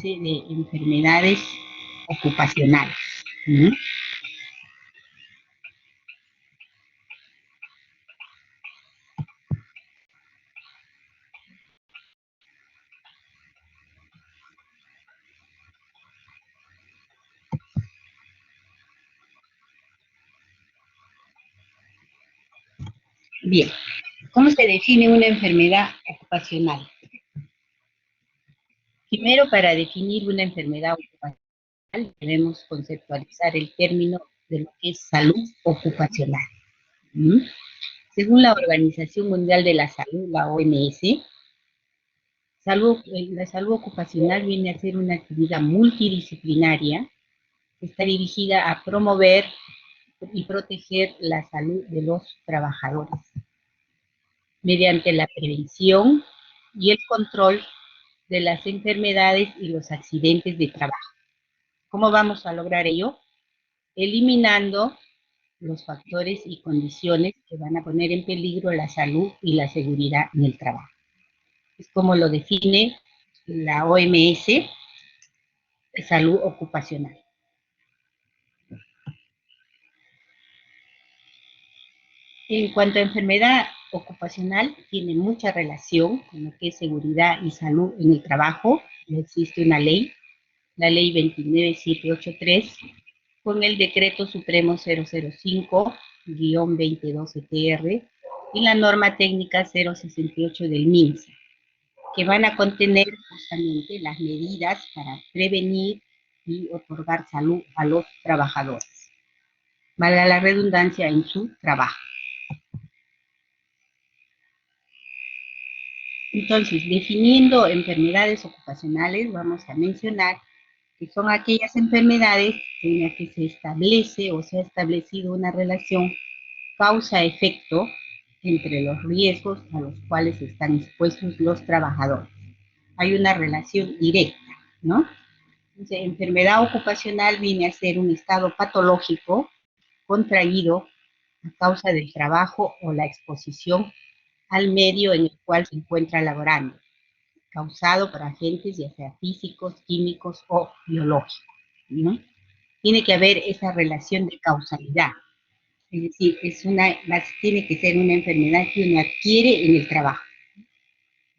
índice de enfermedades ocupacionales. ¿No? Bien, ¿cómo se define una enfermedad ocupacional? Primero, para definir una enfermedad ocupacional, debemos conceptualizar el término de lo que es salud ocupacional. ¿Mm? Según la Organización Mundial de la Salud, la OMS, la salud ocupacional viene a ser una actividad multidisciplinaria que está dirigida a promover y proteger la salud de los trabajadores mediante la prevención y el control de las enfermedades y los accidentes de trabajo. ¿Cómo vamos a lograr ello? Eliminando los factores y condiciones que van a poner en peligro la salud y la seguridad en el trabajo. Es como lo define la OMS, salud ocupacional. En cuanto a enfermedad ocupacional, tiene mucha relación con lo que es seguridad y salud en el trabajo. Existe una ley, la ley 29783, con el decreto supremo 005-2012-TR y la norma técnica 068 del MINSA, que van a contener justamente las medidas para prevenir y otorgar salud a los trabajadores, valga la redundancia, en su trabajo. Entonces, definiendo enfermedades ocupacionales, vamos a mencionar que son aquellas enfermedades en las que se establece o se ha establecido una relación causa-efecto entre los riesgos a los cuales están expuestos los trabajadores. Hay una relación directa, ¿no? Entonces, enfermedad ocupacional viene a ser un estado patológico contraído a causa del trabajo o la exposición al medio en el cual se encuentra laborando, causado por agentes ya sea físicos, químicos o biológicos, ¿no? Tiene que haber esa relación de causalidad, es decir, tiene que ser una enfermedad que uno adquiere en el trabajo.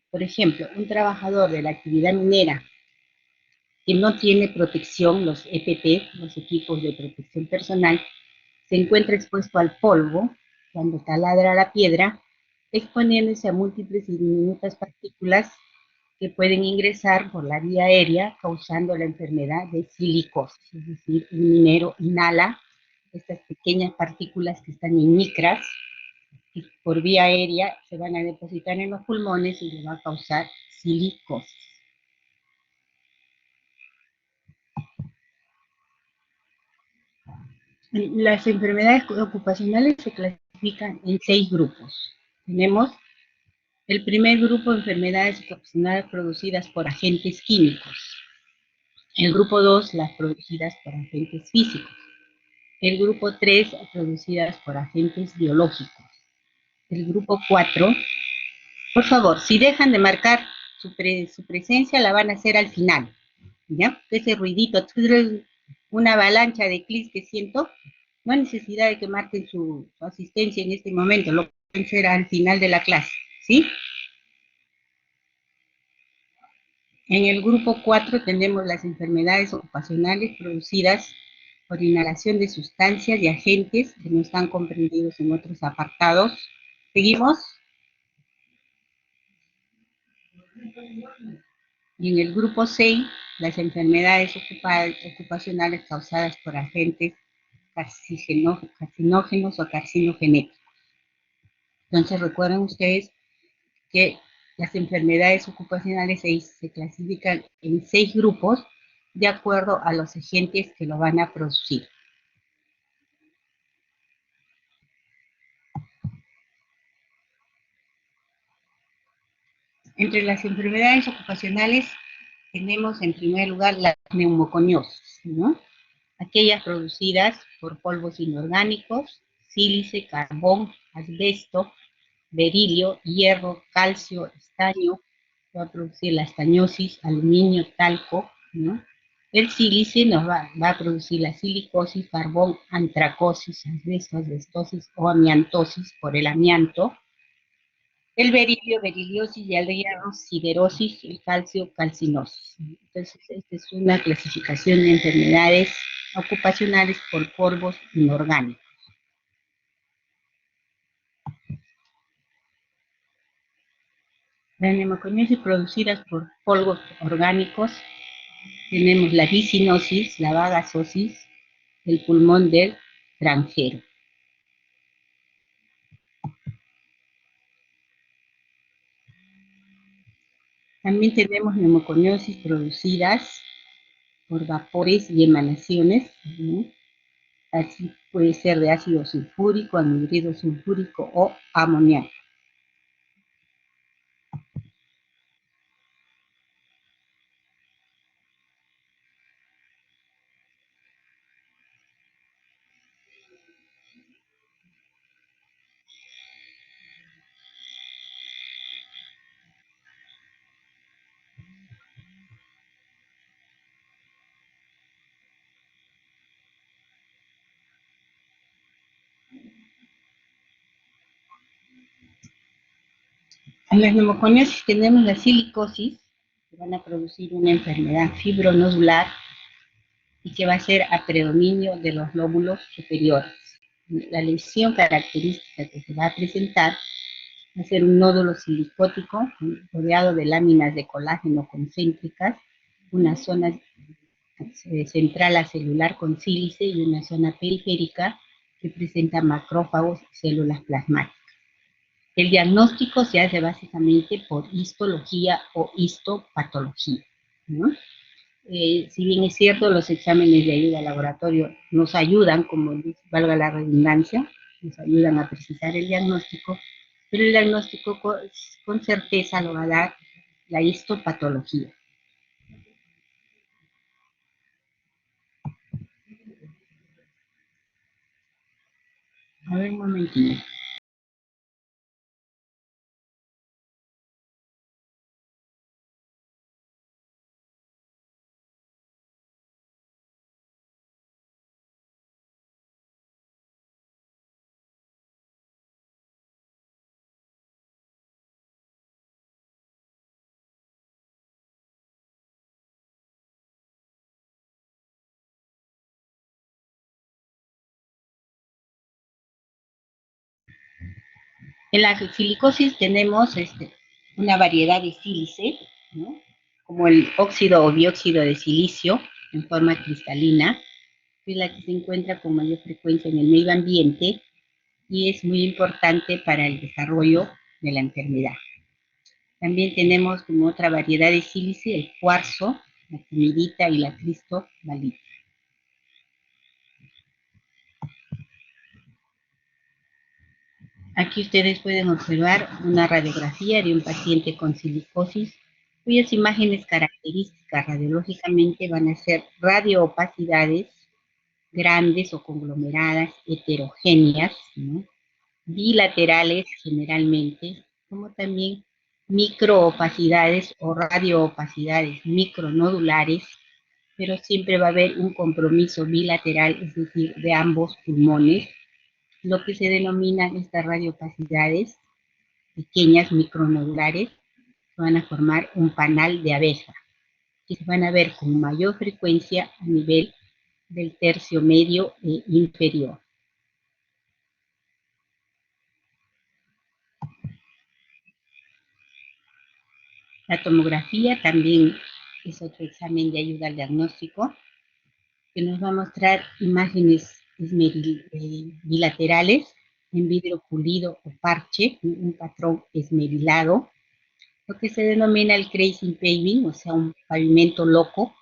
Por ejemplo, un trabajador de la actividad minera que no tiene protección, los EPP, los equipos de protección personal, se encuentra expuesto al polvo cuando taladra la piedra, exponiéndose a múltiples y diminutas partículas que pueden ingresar por la vía aérea, causando la enfermedad de silicosis. Es decir, el minero inhala estas pequeñas partículas que están en micras y por vía aérea se van a depositar en los pulmones y le va a causar silicosis. Las enfermedades ocupacionales se clasifican en 6 grupos. Tenemos el primer grupo de enfermedades ocupacionales producidas por agentes químicos. El grupo 2, las producidas por agentes físicos. El grupo 3, producidas por agentes biológicos. El grupo 4, por favor, si dejan de marcar su presencia, la van a hacer al final. ¿Ya? Ese ruidito, una avalancha de clics que siento, no hay necesidad de que marquen su asistencia en este momento, lo pueden hacer al final de la clase, ¿sí? En el grupo 4 tenemos las enfermedades ocupacionales producidas por inhalación de sustancias y agentes que no están comprendidos en otros apartados. ¿Seguimos? Y en el grupo 6, las enfermedades ocupacionales causadas por agentes carcinógenos o carcinogenéticos. Entonces recuerden ustedes que las enfermedades ocupacionales se clasifican en 6 grupos de acuerdo a los agentes que lo van a producir. Entre las enfermedades ocupacionales tenemos en primer lugar las neumoconiosis, ¿no? Aquellas producidas por polvos inorgánicos, sílice, carbón, asbesto, berilio, hierro, calcio, estaño, va a producir la estañosis, aluminio, talco, ¿no? El sílice va a producir la silicosis, carbón, antracosis, asbesto, asbestosis o amiantosis por el amianto. El berilio, beriliosis, y el hierro, siderosis, el calcio, calcinosis. Entonces, esta es una clasificación de enfermedades ocupacionales por polvos inorgánicos. Las neumoconiosis producidas por polvos orgánicos tenemos la vicinosis, la bagasosis, el pulmón del granjero. También tenemos neumoconiosis producidas por vapores y emanaciones, ¿no? Así puede ser de ácido sulfúrico, anhidrido sulfúrico o amoníaco. En las neumoconiosis tenemos la silicosis, que van a producir una enfermedad fibronodular y que va a ser a predominio de los lóbulos superiores. La lesión característica que se va a presentar va a ser un nódulo silicótico rodeado de láminas de colágeno concéntricas, una zona central acelular con sílice y una zona periférica que presenta macrófagos y células plasmáticas. El diagnóstico se hace básicamente por histología o histopatología, ¿no? Si bien es cierto, los exámenes de ayuda al laboratorio nos ayudan, como valga la redundancia, nos ayudan a precisar el diagnóstico, pero el diagnóstico con certeza lo va a dar la histopatología. A ver, un momentito. En la silicosis tenemos una variedad de sílice, ¿no? Como el óxido o dióxido de silicio en forma cristalina, que es la que se encuentra con mayor frecuencia en el medio ambiente y es muy importante para el desarrollo de la enfermedad. También tenemos como otra variedad de sílice el cuarzo, la timidita y la cristobalita. Aquí ustedes pueden observar una radiografía de un paciente con silicosis, cuyas imágenes características radiológicamente van a ser radioopacidades grandes o conglomeradas, heterogéneas, ¿no? Bilaterales generalmente, como también microopacidades o radioopacidades micronodulares, pero siempre va a haber un compromiso bilateral, es decir, de ambos pulmones, lo que se denominan estas radiopacidades pequeñas micronodulares, van a formar un panal de abeja, que se van a ver con mayor frecuencia a nivel del tercio medio e inferior. La tomografía también es otro examen de ayuda al diagnóstico, que nos va a mostrar imágenes bilaterales en vidrio pulido o parche, un patrón esmerilado, lo que se denomina el crazy paving, o sea, un pavimento loco,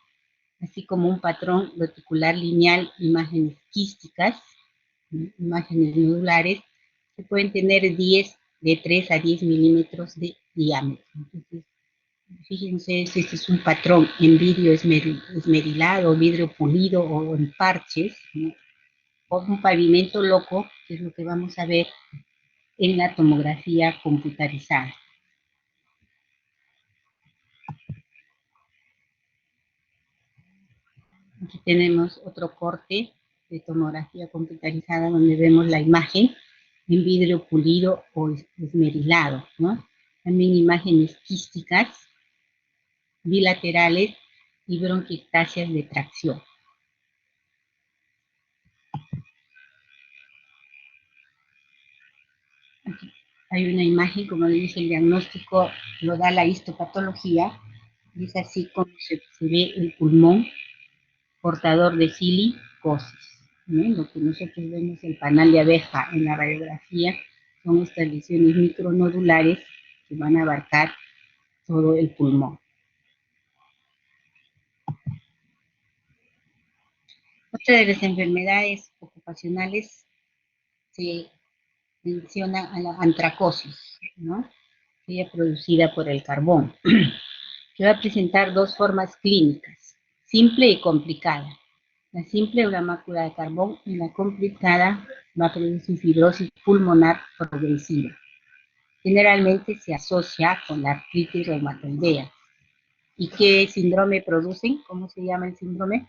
así como un patrón reticular lineal, imágenes quísticas, imágenes nodulares, que pueden tener de 3 a 10 milímetros de diámetro. Entonces, fíjense, este es un patrón en vidrio esmerilado, vidrio pulido o en parches, ¿no? O un pavimento loco, que es lo que vamos a ver en la tomografía computarizada. Aquí tenemos otro corte de tomografía computarizada donde vemos la imagen en vidrio pulido o esmerilado, ¿no? También imágenes quísticas, bilaterales y bronquiectasias de tracción. Aquí hay una imagen, como le dije, el diagnóstico lo da la histopatología, y es así como se ve el pulmón portador de silicosis, ¿no? Lo que nosotros vemos el panal de abeja en la radiografía son estas lesiones micronodulares que van a abarcar todo el pulmón. Otra de las enfermedades ocupacionales se menciona a la antracosis, ¿no? Ella producida por el carbón, que va a presentar dos formas clínicas, simple y complicada. La simple es la mácula de carbón y la complicada va a producir fibrosis pulmonar progresiva. Generalmente se asocia con la artritis reumatoidea. ¿Y qué síndrome producen? ¿Cómo se llama el síndrome?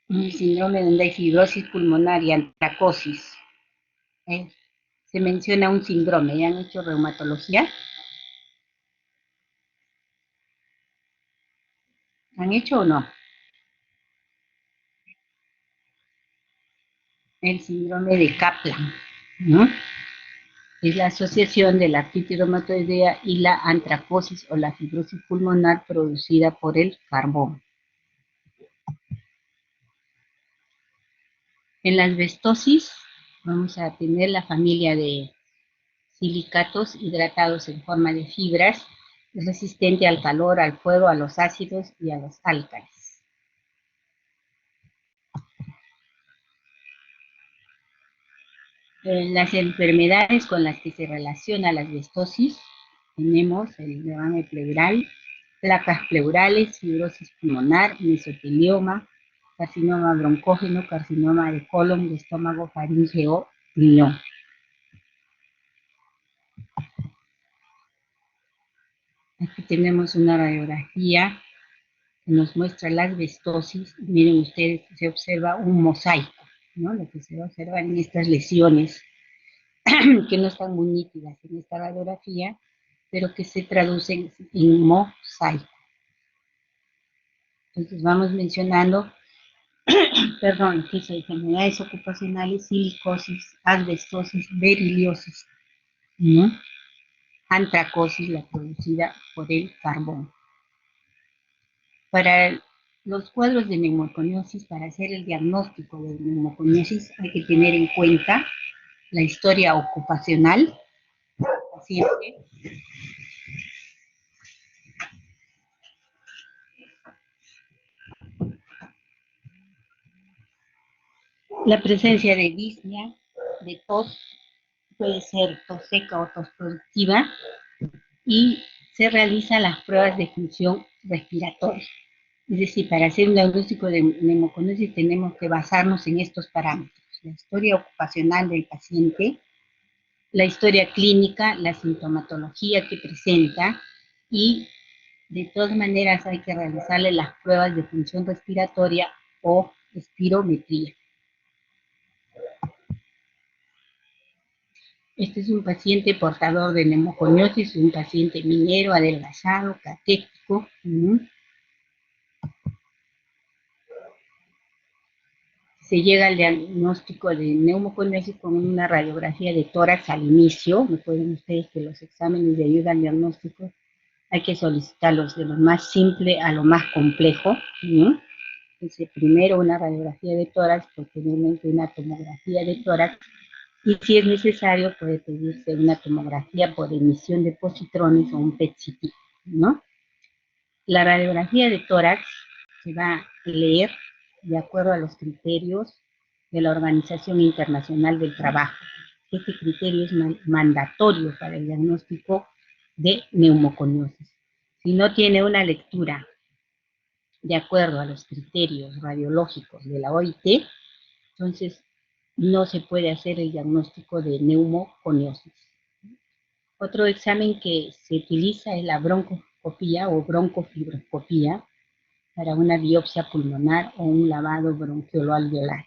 Un síndrome donde hay fibrosis pulmonar y antracosis. ¿Eh? Se menciona un síndrome. ¿Ya han hecho reumatología? ¿Han hecho o no? El síndrome de Kaplan, ¿no? Es la asociación de la artritis reumatoidea y la antracosis o la fibrosis pulmonar producida por el carbón. En la asbestosis vamos a tener la familia de silicatos hidratados en forma de fibras, resistente al calor, al fuego, a los ácidos y a los álcalis. Las enfermedades con las que se relaciona la asbestosis tenemos el derrame pleural, placas pleurales, fibrosis pulmonar, mesotelioma, carcinoma broncógeno, carcinoma de colon, de estómago, faringe o riñón. Aquí tenemos una radiografía que nos muestra la asbestosis. Miren ustedes, se observa un mosaico, ¿no? Lo que se observa en estas lesiones que no están muy nítidas en esta radiografía, pero que se traducen en mosaico. Entonces vamos mencionando, perdón, que son enfermedades ocupacionales, silicosis, asbestosis, beriliosis, ¿no? Antracosis, la producida por el carbón. Para los cuadros de neumoconiosis, para hacer el diagnóstico de neumoconiosis, hay que tener en cuenta la historia ocupacional del paciente, la presencia de disnea, de tos, puede ser tos seca o tos productiva, y se realizan las pruebas de función respiratoria. Es decir, para hacer un diagnóstico de neumoconiosis tenemos que basarnos en estos parámetros: la historia ocupacional del paciente, la historia clínica, la sintomatología que presenta, y de todas maneras hay que realizarle las pruebas de función respiratoria o espirometría. Este es un paciente portador de neumoconiosis, un paciente minero, adelgazado, catético. Se llega al diagnóstico de neumoconiosis con una radiografía de tórax al inicio. Recuerden ustedes que los exámenes de ayuda al diagnóstico hay que solicitarlos de lo más simple a lo más complejo, ¿no? Entonces, primero una radiografía de tórax, posteriormente una tomografía de tórax, y si es necesario puede pedirse una tomografía por emisión de positrones o un PET-CT, ¿no? La radiografía de tórax se va a leer de acuerdo a los criterios de la Organización Internacional del Trabajo. Este criterio es mandatorio para el diagnóstico de neumoconiosis. Si no tiene una lectura de acuerdo a los criterios radiológicos de la OIT, entonces no se puede hacer el diagnóstico de neumoconiosis. Otro examen que se utiliza es la broncoscopía o broncofibroscopía para una biopsia pulmonar o un lavado bronquiolo-alveolar.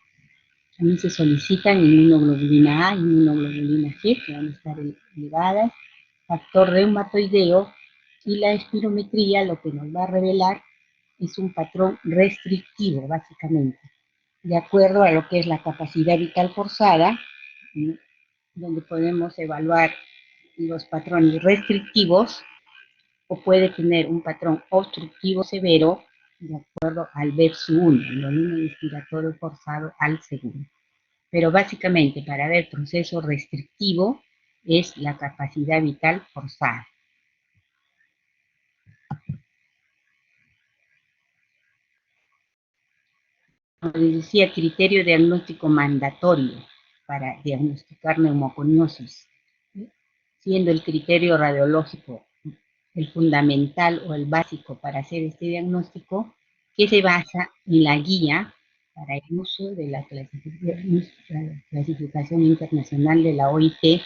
También se solicitan inmunoglobulina A, inmunoglobulina G, que van a estar elevadas, factor reumatoideo, y la espirometría lo que nos va a revelar es un patrón restrictivo, básicamente, de acuerdo a lo que es la capacidad vital forzada, donde podemos evaluar los patrones restrictivos, o puede tener un patrón obstructivo severo, de acuerdo al VEPS-1, el volumen inspiratorio forzado al segundo. Pero básicamente para ver proceso restrictivo es la capacidad vital forzada. Como les decía, criterio diagnóstico mandatorio para diagnosticar neumoconiosis, siendo el criterio radiológico el fundamental o el básico para hacer este diagnóstico, que se basa en la guía para el uso de la clasificación internacional de la OIT,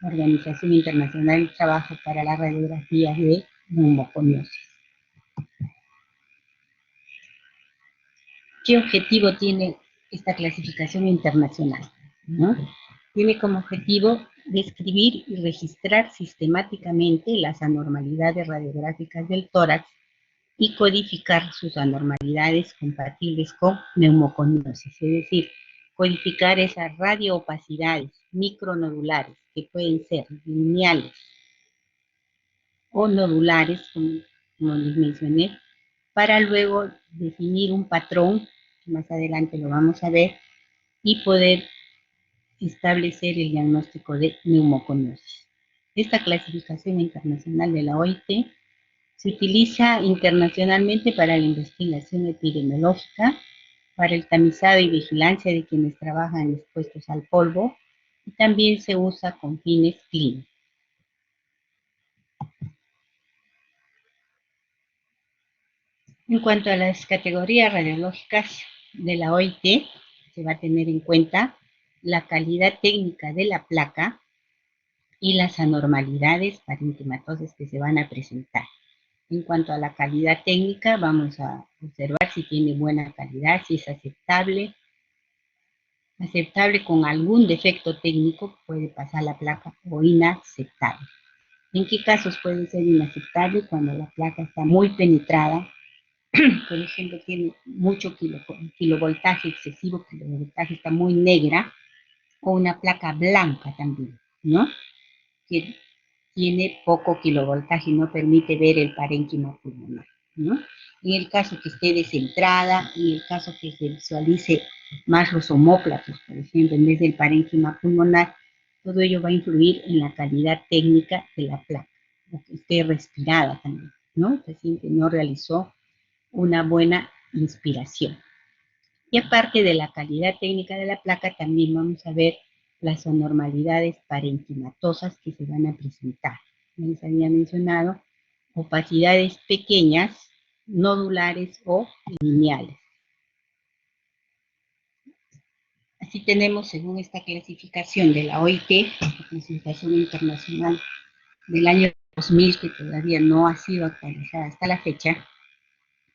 Organización Internacional del Trabajo, para la radiografía de neumoconiosis. ¿Qué objetivo tiene esta clasificación internacional? ¿No? Tiene como objetivo describir y registrar sistemáticamente las anormalidades radiográficas del tórax y codificar sus anormalidades compatibles con neumoconiosis, es decir, codificar esas radioopacidades micronodulares que pueden ser lineales o nodulares, como les mencioné, para luego definir un patrón, que más adelante lo vamos a ver, y poder establecer el diagnóstico de neumoconiosis. Esta clasificación internacional de la OIT se utiliza internacionalmente para la investigación epidemiológica, para el tamizado y vigilancia de quienes trabajan expuestos al polvo, y también se usa con fines clínicos. En cuanto a las categorías radiológicas de la OIT, se va a tener en cuenta la calidad técnica de la placa y las anormalidades parenquimatosas que se van a presentar. En cuanto a la calidad técnica, vamos a observar si tiene buena calidad, si es aceptable con algún defecto técnico, puede pasar la placa, o inaceptable. ¿En qué casos puede ser inaceptable? Cuando la placa está muy penetrada, por ejemplo, tiene mucho kilovoltaje excesivo, kilovoltaje está muy negra, o una placa blanca también, ¿no? Que tiene poco kilovoltaje y no permite ver el parénquima pulmonar, ¿no? En el caso que esté descentrada, en el caso que se visualice más los omóplatos, por ejemplo, en vez del parénquima pulmonar, todo ello va a influir en la calidad técnica de la placa, o que esté respirada también, ¿no? El paciente no realizó una buena inspiración. Y aparte de la calidad técnica de la placa, también vamos a ver las anormalidades parenquimatosas que se van a presentar. Les había mencionado opacidades pequeñas, nodulares o lineales. Así tenemos, según esta clasificación de la OIT, la clasificación internacional del año 2000, que todavía no ha sido actualizada hasta la fecha,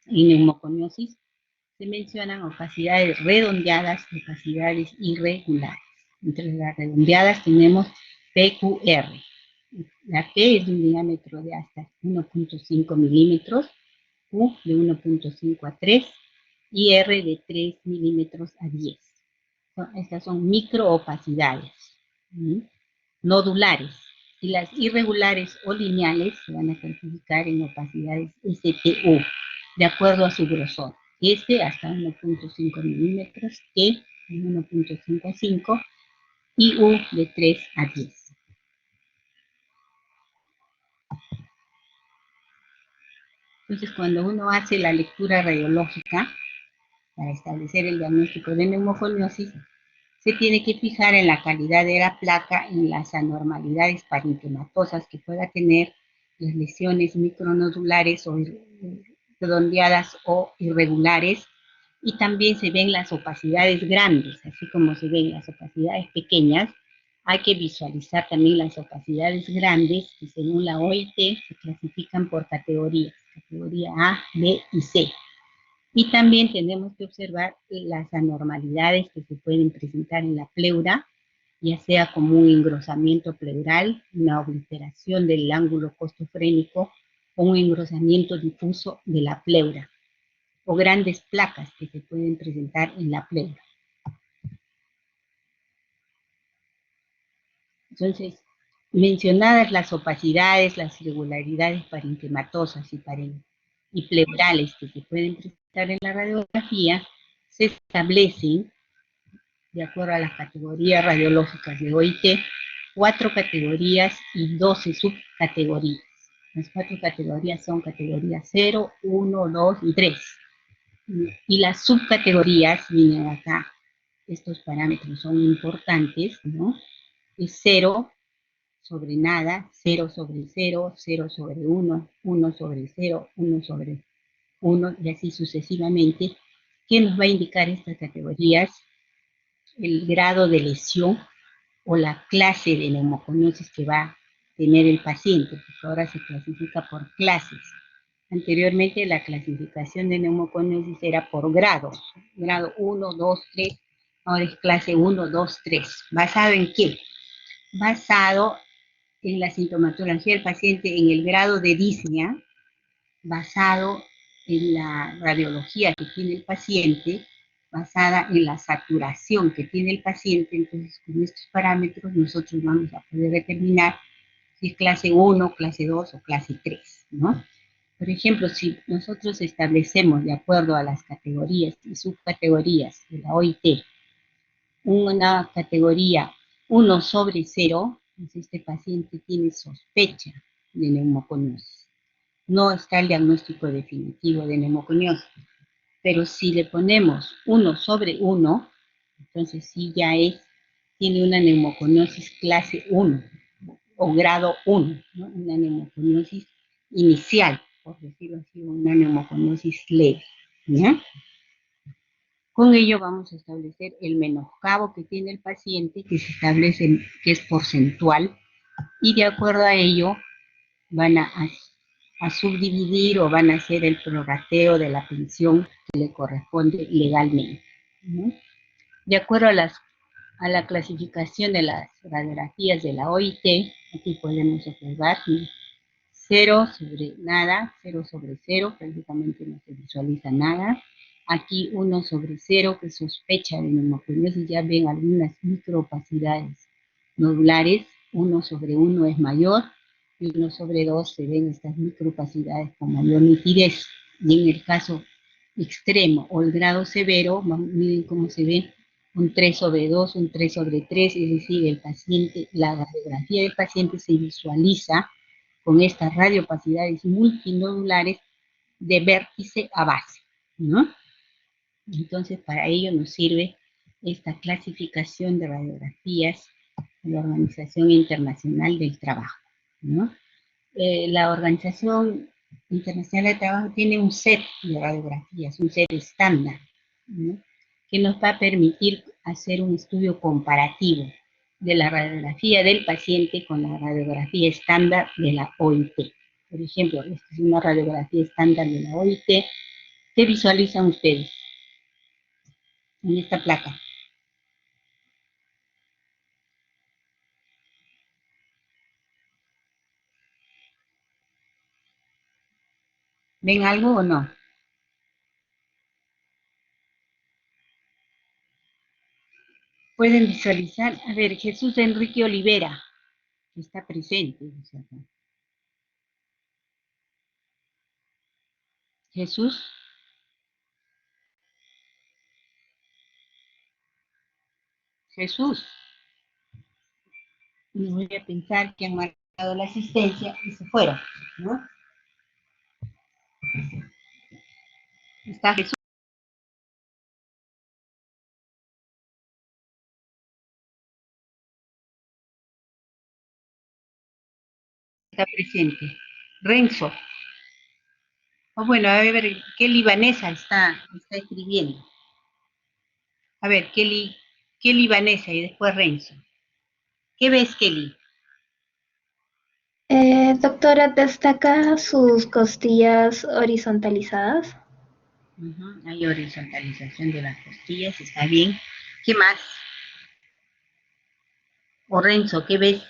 en neumoconiosis, se mencionan opacidades redondeadas y opacidades irregulares. Entre las redondeadas tenemos PQR. La P es de un diámetro de hasta 1.5 milímetros, Q de 1.5 a 3 y R de 3 milímetros a 10. Estas son microopacidades nodulares. Y las irregulares o lineales se van a clasificar en opacidades STU, de acuerdo a su grosor. S hasta 1.5 milímetros, E de 1.5 a 5 y U de 3 a 10. Entonces, cuando uno hace la lectura radiológica para establecer el diagnóstico de neumoconiosis, se tiene que fijar en la calidad de la placa, en las anormalidades parenquimatosas que pueda tener, las lesiones micronodulares o redondeadas o irregulares, y también se ven las opacidades grandes, así como se ven las opacidades pequeñas, Hay que visualizar también las opacidades grandes que según la OIT se clasifican por categorías, categoría A, B y C. Y también tenemos que observar las anormalidades que se pueden presentar en la pleura, ya sea como un engrosamiento pleural, una obliteración del ángulo costofrénico o un engrosamiento difuso de la pleura, o grandes placas que se pueden presentar en la pleura. Entonces, mencionadas las opacidades, las irregularidades parenquematosas y pleurales que se pueden presentar en la radiografía, se establecen, de acuerdo a las categorías radiológicas de OIT, 4 categorías y 12 subcategorías. Las 4 categorías son categorías 0, 1, 2 y 3. Y las subcategorías, vienen acá, estos parámetros son importantes, ¿no? Es 0 sobre nada, 0 sobre 0, 0 sobre 1, 1 sobre 0, 1 sobre 1 y así sucesivamente. ¿Qué nos va a indicar estas categorías? El grado de lesión o la clase de neumoconiosis que va a tener el paciente, porque ahora se clasifica por clases. Anteriormente la clasificación de neumoconiosis era por grados, grado 1, 2, 3, ahora es clase 1, 2, 3. ¿Basado en qué? Basado en la sintomatología del paciente, en el grado de disnea, basado en la radiología que tiene el paciente, basada en la saturación que tiene el paciente. Entonces, con estos parámetros nosotros vamos a poder determinar si es clase 1, clase 2 o clase 3, ¿no? Por ejemplo, si nosotros establecemos, de acuerdo a las categorías y subcategorías de la OIT, una categoría 1 sobre 0, pues este paciente tiene sospecha de neumoconiosis. No está el diagnóstico definitivo de neumoconiosis, pero si le ponemos 1 sobre 1, entonces sí ya tiene una neumoconiosis clase 1 o grado 1, ¿no? Una neumoconiosis inicial, por decirlo así, una neumoconiosis leve, ¿ya? Con ello vamos a establecer el menoscabo que tiene el paciente, que se establece, que es porcentual, y de acuerdo a ello van a subdividir o van a hacer el prorrateo de la pensión que le corresponde legalmente, ¿no? De acuerdo a la clasificación de las radiografías de la OIT, aquí podemos observar 0 sobre nada, 0 sobre 0, prácticamente no se visualiza nada. Aquí 1 sobre 0, que sospecha de neumoconiosis, ya ven algunas microopacidades nodulares. 1 sobre 1 es mayor, y 1 sobre 2 se ven estas microopacidades con mayor nitidez. Y en el caso extremo o el grado severo, miren cómo se ve, un 3 sobre 2, un 3 sobre 3, es decir, el paciente, la radiografía del paciente se visualiza con estas radiopacidades multinodulares de vértice a base, ¿no? Entonces, para ello nos sirve esta clasificación de radiografías de la Organización Internacional del Trabajo, ¿no? La Organización Internacional del Trabajo tiene un set de radiografías, un set estándar, ¿no? Que nos va a permitir hacer un estudio comparativo de la radiografía del paciente con la radiografía estándar de la OIT. Por ejemplo, esta es una radiografía estándar de la OIT. ¿Qué visualizan ustedes en esta placa? ¿Ven algo o no? Pueden visualizar, a ver, Jesús Enrique Olivera, que está presente. Jesús, Jesús. Y voy a pensar que han marcado la asistencia y se fueron, ¿no? Está Jesús, está presente. Renzo. O bueno, a ver, ¿qué libanesa está escribiendo? A ver, ¿qué libanesa y después Renzo? ¿Qué ves, Kelly? Doctora, destaca sus costillas horizontalizadas. Ujú, hay horizontalización de las costillas, está bien. ¿Qué más? O Renzo, ¿qué ves?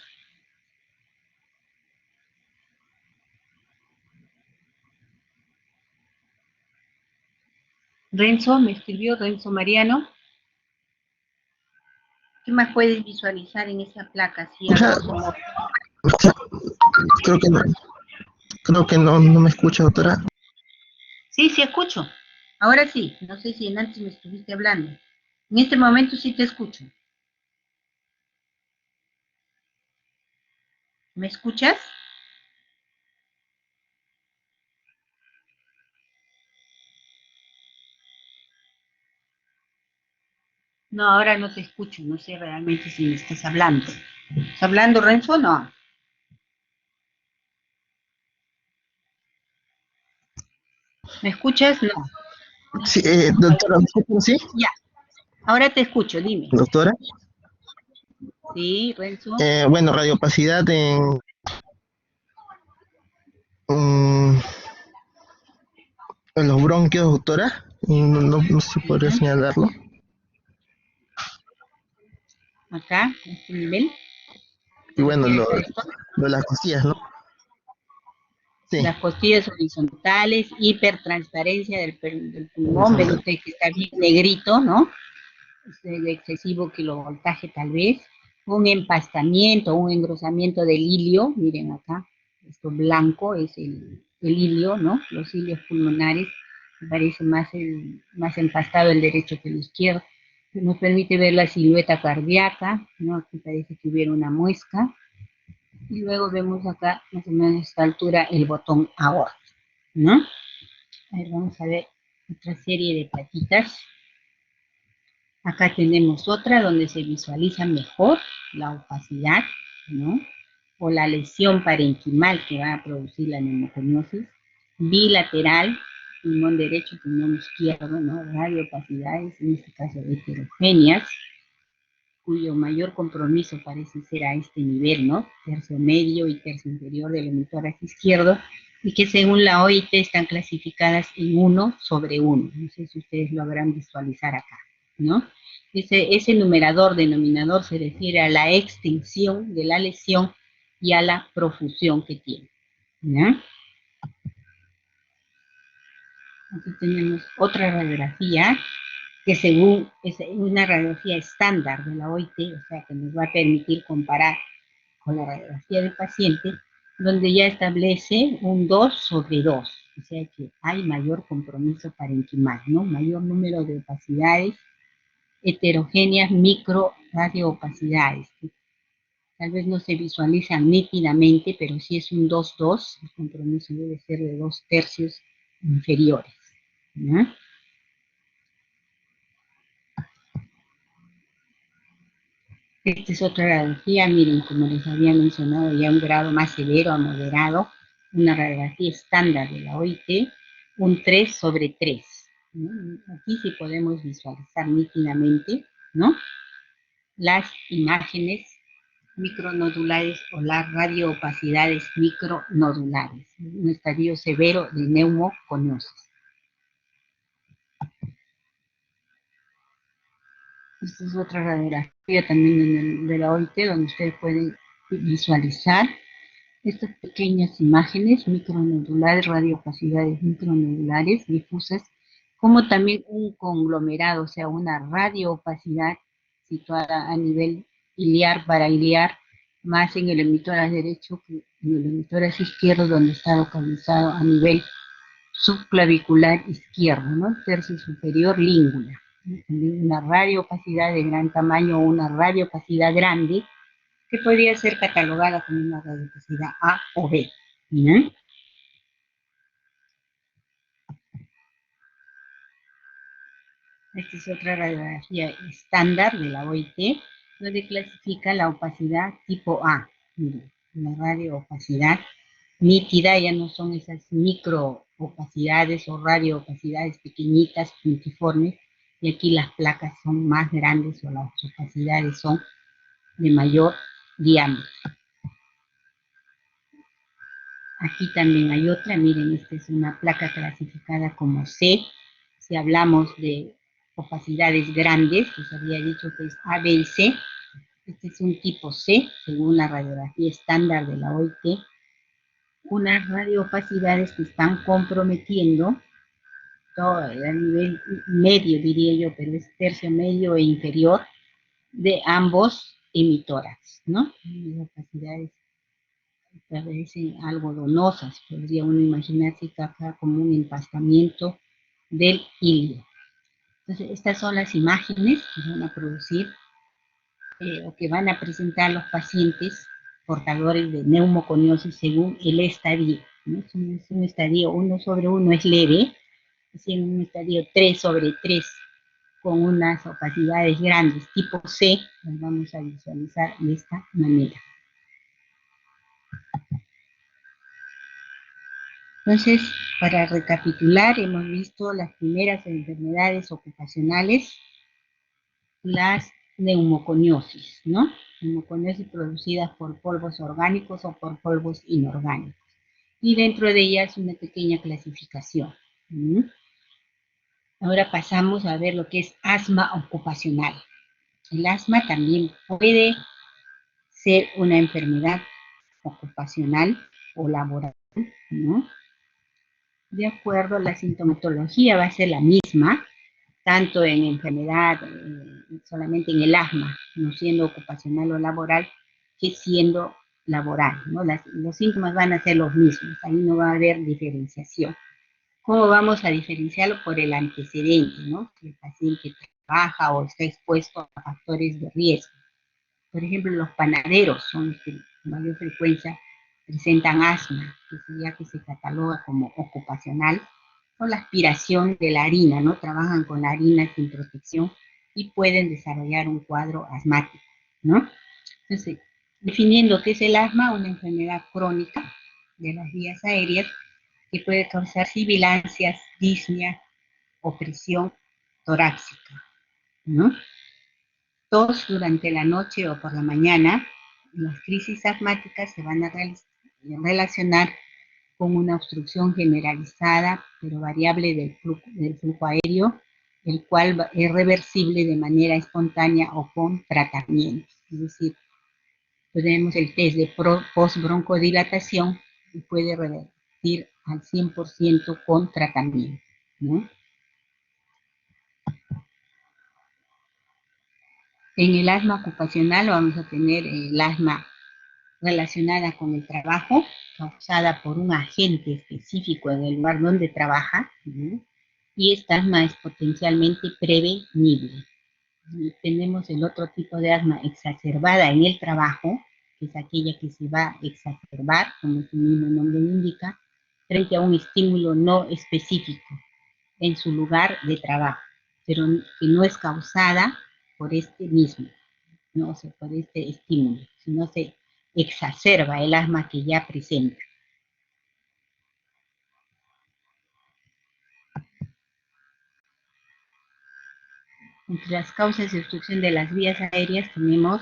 Renzo, me escribió Renzo Mariano. ¿Qué más puedes visualizar en esa placa? Si O sea, hagamos un... creo que no, no me escucha, doctora. Sí, sí escucho. Ahora sí, no sé si antes me estuviste hablando. En este momento sí te escucho. ¿Me escuchas? No, ahora no te escucho. No sé realmente si me estás hablando. ¿Estás hablando, Renzo? No. ¿Me escuchas? No. Sí, doctora, ¿sí? Ya, ahora te escucho, dime. Doctora. Sí, Renzo. Bueno, radiopacidad mm, en los bronquios, doctora. No sé si podría Ujú. señalarlo. Acá, a este nivel. Y ¿Te bueno, refieres a esto? lo de las costillas, ¿no? Sí, Las costillas horizontales, hipertransparencia del pulmón, ve horizontal. usted que está bien negrito, ¿no? De excesivo kilovoltaje tal vez, un empastamiento, un engrosamiento del hilio, miren acá, esto blanco es el hilio, ¿no? Los hilios pulmonares, me parece más empastado el derecho que el izquierdo, nos permite ver la silueta cardíaca, ¿no? Aquí parece que hubiera una muesca, y luego vemos acá, más o menos a esta altura, el botón aorta, ¿no? A ver, vamos a ver otra serie de patitas. Acá tenemos otra donde se visualiza mejor la opacidad, ¿no? O la lesión parenquimal que va a producir la neumoconiosis. Bilateral, pulmón derecho, pulmón izquierdo, ¿no? Radioopacidades, en este caso heterogéneas, cuyo mayor compromiso parece ser a este nivel, ¿no? Tercio medio y tercio inferior del hemitórax izquierdo, y que según la OIT están clasificadas en 1/1. No sé si ustedes lo habrán visualizar acá, ¿no? Ese numerador denominador se refiere a la extensión de la lesión y a la profusión que tiene, ¿no? Aquí tenemos otra radiografía que según es una radiografía estándar de la OIT, o sea que nos va a permitir comparar con la radiografía del paciente, donde ya establece un 2/2, o sea que hay mayor compromiso parenquimal, ¿no? Mayor número de opacidades heterogéneas micro radioopacidades, que tal vez no se visualizan nítidamente, pero si es un 2/2, el compromiso debe ser de 2/3 inferiores, ¿no? Esta es otra radiografía, miren, como les había mencionado, ya un grado más severo a moderado, una radiografía estándar de la OIT, un 3/3, ¿no? Aquí sí podemos visualizar nítidamente, ¿no? Las imágenes micronodulares o las radioopacidades micronodulares, un estadio severo de neumoconiosis. Esta es otra radiografía también de la OIT, donde ustedes pueden visualizar estas pequeñas imágenes micronodulares, radiopacidades micronodulares difusas, como también un conglomerado, o sea, una radioopacidad situada a nivel iliar, parailiar, más en el hemitórax derecho que en el hemitórax izquierdo, donde está localizado a nivel subclavicular izquierdo, ¿no? Tercio superior língula. Una radioopacidad de gran tamaño o una radioopacidad grande que podría ser catalogada como una radiopacidad A o B, ¿no? Esta es otra radiografía estándar de la OIT, donde clasifica la opacidad tipo A. Miren, la radioopacidad nítida, ya no son esas microopacidades o radioopacidades pequeñitas, puntiformes, y aquí las placas son más grandes o las opacidades son de mayor diámetro. Aquí también hay otra, miren, esta es una placa clasificada como C. Si hablamos de opacidades grandes, les había dicho que es A, B y C. Este es un tipo C, según la radiografía estándar de la OIT. Unas radioopacidades que están comprometiendo todo el nivel medio, diría yo, pero es tercio medio e inferior de ambos emitórax, ¿no? Las opacidades parecen algodonosas, podría uno imaginarse acá como un empastamiento del hilo. Entonces, estas son las imágenes que van a producir o que van a presentar los pacientes portadores de neumoconiosis según el estadio, ¿no? Es un estadio 1/1 es leve, es en un estadio 3/3 con unas opacidades grandes, tipo C, las vamos a visualizar de esta manera. Entonces, para recapitular, hemos visto las primeras enfermedades ocupacionales, las neumoconiosis, ¿no? Neumoconiosis producidas por polvos orgánicos o por polvos inorgánicos. Y dentro de ellas una pequeña clasificación. Ahora pasamos a ver lo que es asma ocupacional. El asma también puede ser una enfermedad ocupacional o laboral, ¿no? De acuerdo, la sintomatología va a ser la misma, tanto en enfermedad, solamente en el asma, no siendo ocupacional o laboral, que siendo laboral, ¿no? Los síntomas van a ser los mismos, ahí no va a haber diferenciación. ¿Cómo vamos a diferenciarlo? Por el antecedente, ¿no? Si el paciente trabaja o está expuesto a factores de riesgo. Por ejemplo, los panaderos son los que con mayor frecuencia presentan asma, que sería que se cataloga como ocupacional, o la aspiración de la harina, ¿no? Trabajan con la harina sin protección y pueden desarrollar un cuadro asmático, ¿no? Entonces, definiendo qué es el asma, una enfermedad crónica de las vías aéreas que puede causar sibilancias, disnea, opresión torácica, ¿no? Tos durante la noche o por la mañana, las crisis asmáticas se van a relacionar con una obstrucción generalizada, pero variable del flujo aéreo, el cual es reversible de manera espontánea o con tratamiento. Es decir, tenemos el test de postbroncodilatación y puede revertir al 100% con tratamiento, ¿no? En el asma ocupacional vamos a tener el asma relacionada con el trabajo, causada por un agente específico en el lugar donde trabaja, ¿no? Y esta asma es potencialmente prevenible. Y tenemos el otro tipo de asma exacerbada en el trabajo, que es aquella que se va a exacerbar, como su mismo nombre lo indica, frente a un estímulo no específico en su lugar de trabajo, pero que no es causada por este mismo, no se por este estímulo, sino se exacerba el asma que ya presenta. Entre las causas de obstrucción de las vías aéreas tenemos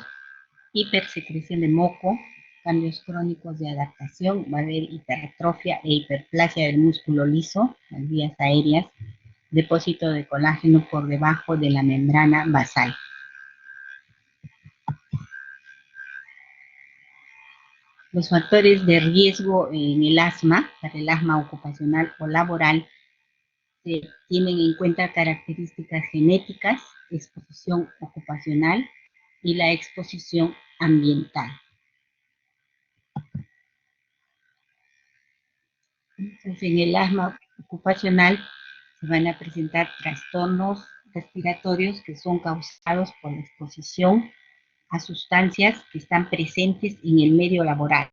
hipersecreción de moco, cambios crónicos de adaptación, va a haber hipertrofia e hiperplasia del músculo liso, las vías aéreas, depósito de colágeno por debajo de la membrana basal. Los factores de riesgo en el asma, para el asma ocupacional o laboral, se tienen en cuenta características genéticas, exposición ocupacional y la exposición ambiental. Entonces, en el asma ocupacional se van a presentar trastornos respiratorios que son causados por la exposición a sustancias que están presentes en el medio laboral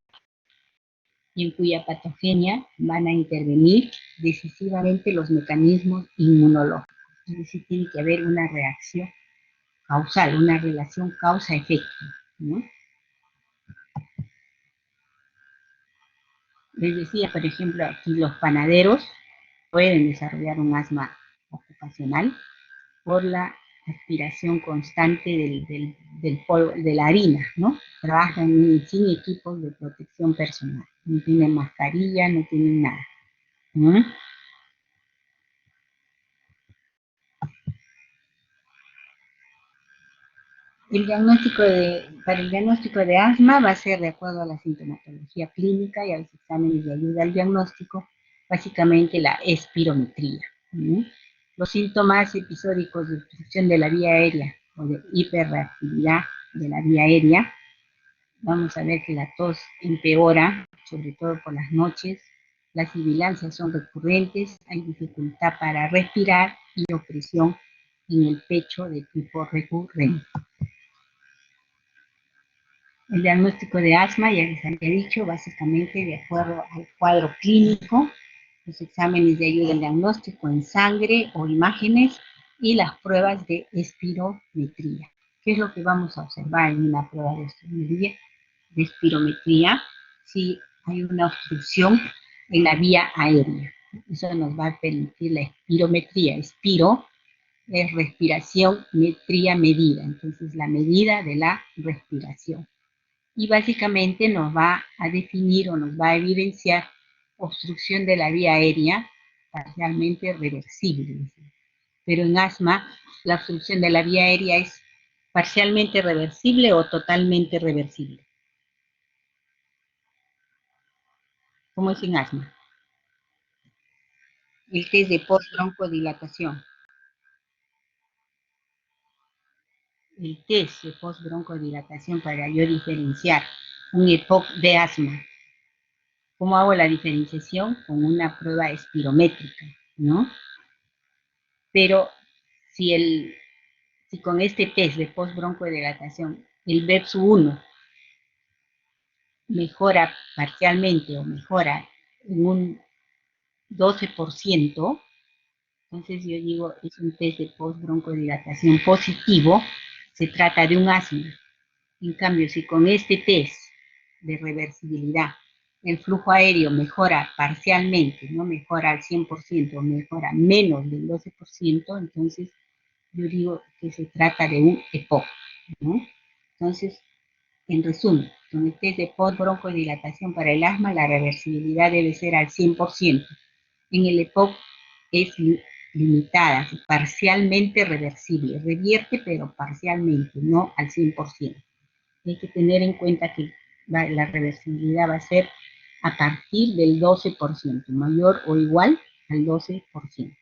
y en cuya patogenia van a intervenir decisivamente los mecanismos inmunológicos. Es decir, tiene que haber una reacción causal, una relación causa-efecto, ¿no? Les decía, por ejemplo, aquí los panaderos pueden desarrollar un asma ocupacional por la aspiración constante del polvo, de la harina, ¿no? Trabajan sin equipos de protección personal, no tienen mascarilla, no tienen nada, ¿no? Para el diagnóstico de asma va a ser de acuerdo a la sintomatología clínica y a los exámenes de ayuda al diagnóstico, básicamente la espirometría, ¿no? Los síntomas episódicos de obstrucción de la vía aérea o de hiperreactividad de la vía aérea, vamos a ver que la tos empeora, sobre todo por las noches, las sibilancias son recurrentes, hay dificultad para respirar y opresión en el pecho de tipo recurrente. El diagnóstico de asma, ya les había dicho, básicamente de acuerdo al cuadro clínico, los exámenes de ayuda al diagnóstico en sangre o imágenes y las pruebas de espirometría. ¿Qué es lo que vamos a observar en una prueba de espirometría? Si hay una obstrucción en la vía aérea. Eso nos va a permitir la espirometría. Espiro es respiración, metría, medida. Entonces, la medida de la respiración. Y básicamente nos va a definir o nos va a evidenciar obstrucción de la vía aérea parcialmente reversible. Pero en asma, la obstrucción de la vía aérea es parcialmente reversible o totalmente reversible. ¿Cómo es en asma? El test de post-broncodilatación. El test de post-broncodilatación para yo diferenciar un EPOC de asma. ¿Cómo hago la diferenciación? Con una prueba espirométrica, ¿no? Pero si con este test de post-broncodilatación el BEPS-1 mejora parcialmente o mejora en un 12%, entonces yo digo, es un test de post-broncodilatación positivo, se trata de un asma. En cambio, si con este test de reversibilidad el flujo aéreo mejora parcialmente, no mejora al 100%, mejora menos del 12%, entonces yo digo que se trata de un EPOC, ¿no? Entonces, en resumen, con el test de post-broncodilatación para el asma, la reversibilidad debe ser al 100%. En el EPOC es limitada, parcialmente reversible, revierte pero parcialmente, no al 100%. Hay que tener en cuenta que la reversibilidad va a ser a partir del 12%, mayor o igual al 12%.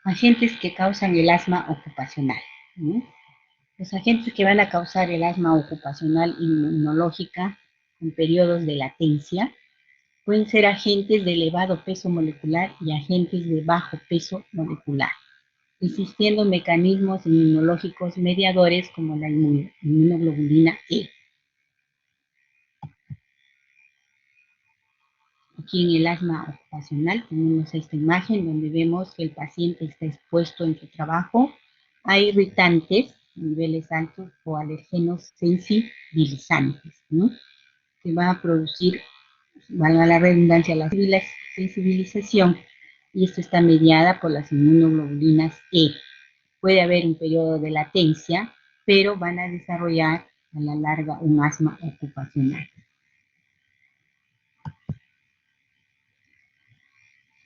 Agentes que causan el asma ocupacional, ¿no? Los agentes que van a causar el asma ocupacional inmunológica en periodos de latencia pueden ser agentes de elevado peso molecular y agentes de bajo peso molecular, existiendo mecanismos inmunológicos mediadores como la inmunoglobulina E. Aquí en el asma ocupacional tenemos esta imagen donde vemos que el paciente está expuesto en su trabajo a irritantes, niveles altos o alergenos sensibilizantes, ¿no? Que va a producir, valga la redundancia, la sensibilización, y esto está mediada por las inmunoglobulinas E. Puede haber un periodo de latencia, pero van a desarrollar a la larga un asma ocupacional.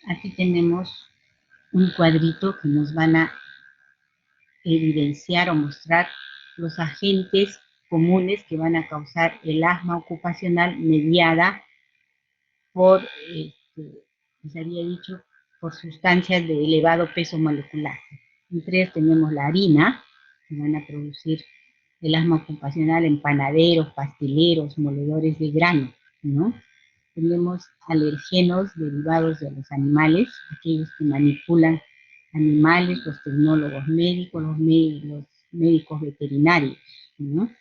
Aquí tenemos un cuadrito que nos van a evidenciar o mostrar los agentes comunes que van a causar el asma ocupacional mediada por, les había dicho, por sustancias de elevado peso molecular. Entre ellas tenemos la harina, que van a producir el asma ocupacional en panaderos, pasteleros, moledores de grano, ¿no? Tenemos alergenos derivados de los animales, aquellos que manipulan animales, los tecnólogos médicos, los médicos veterinarios, ¿no?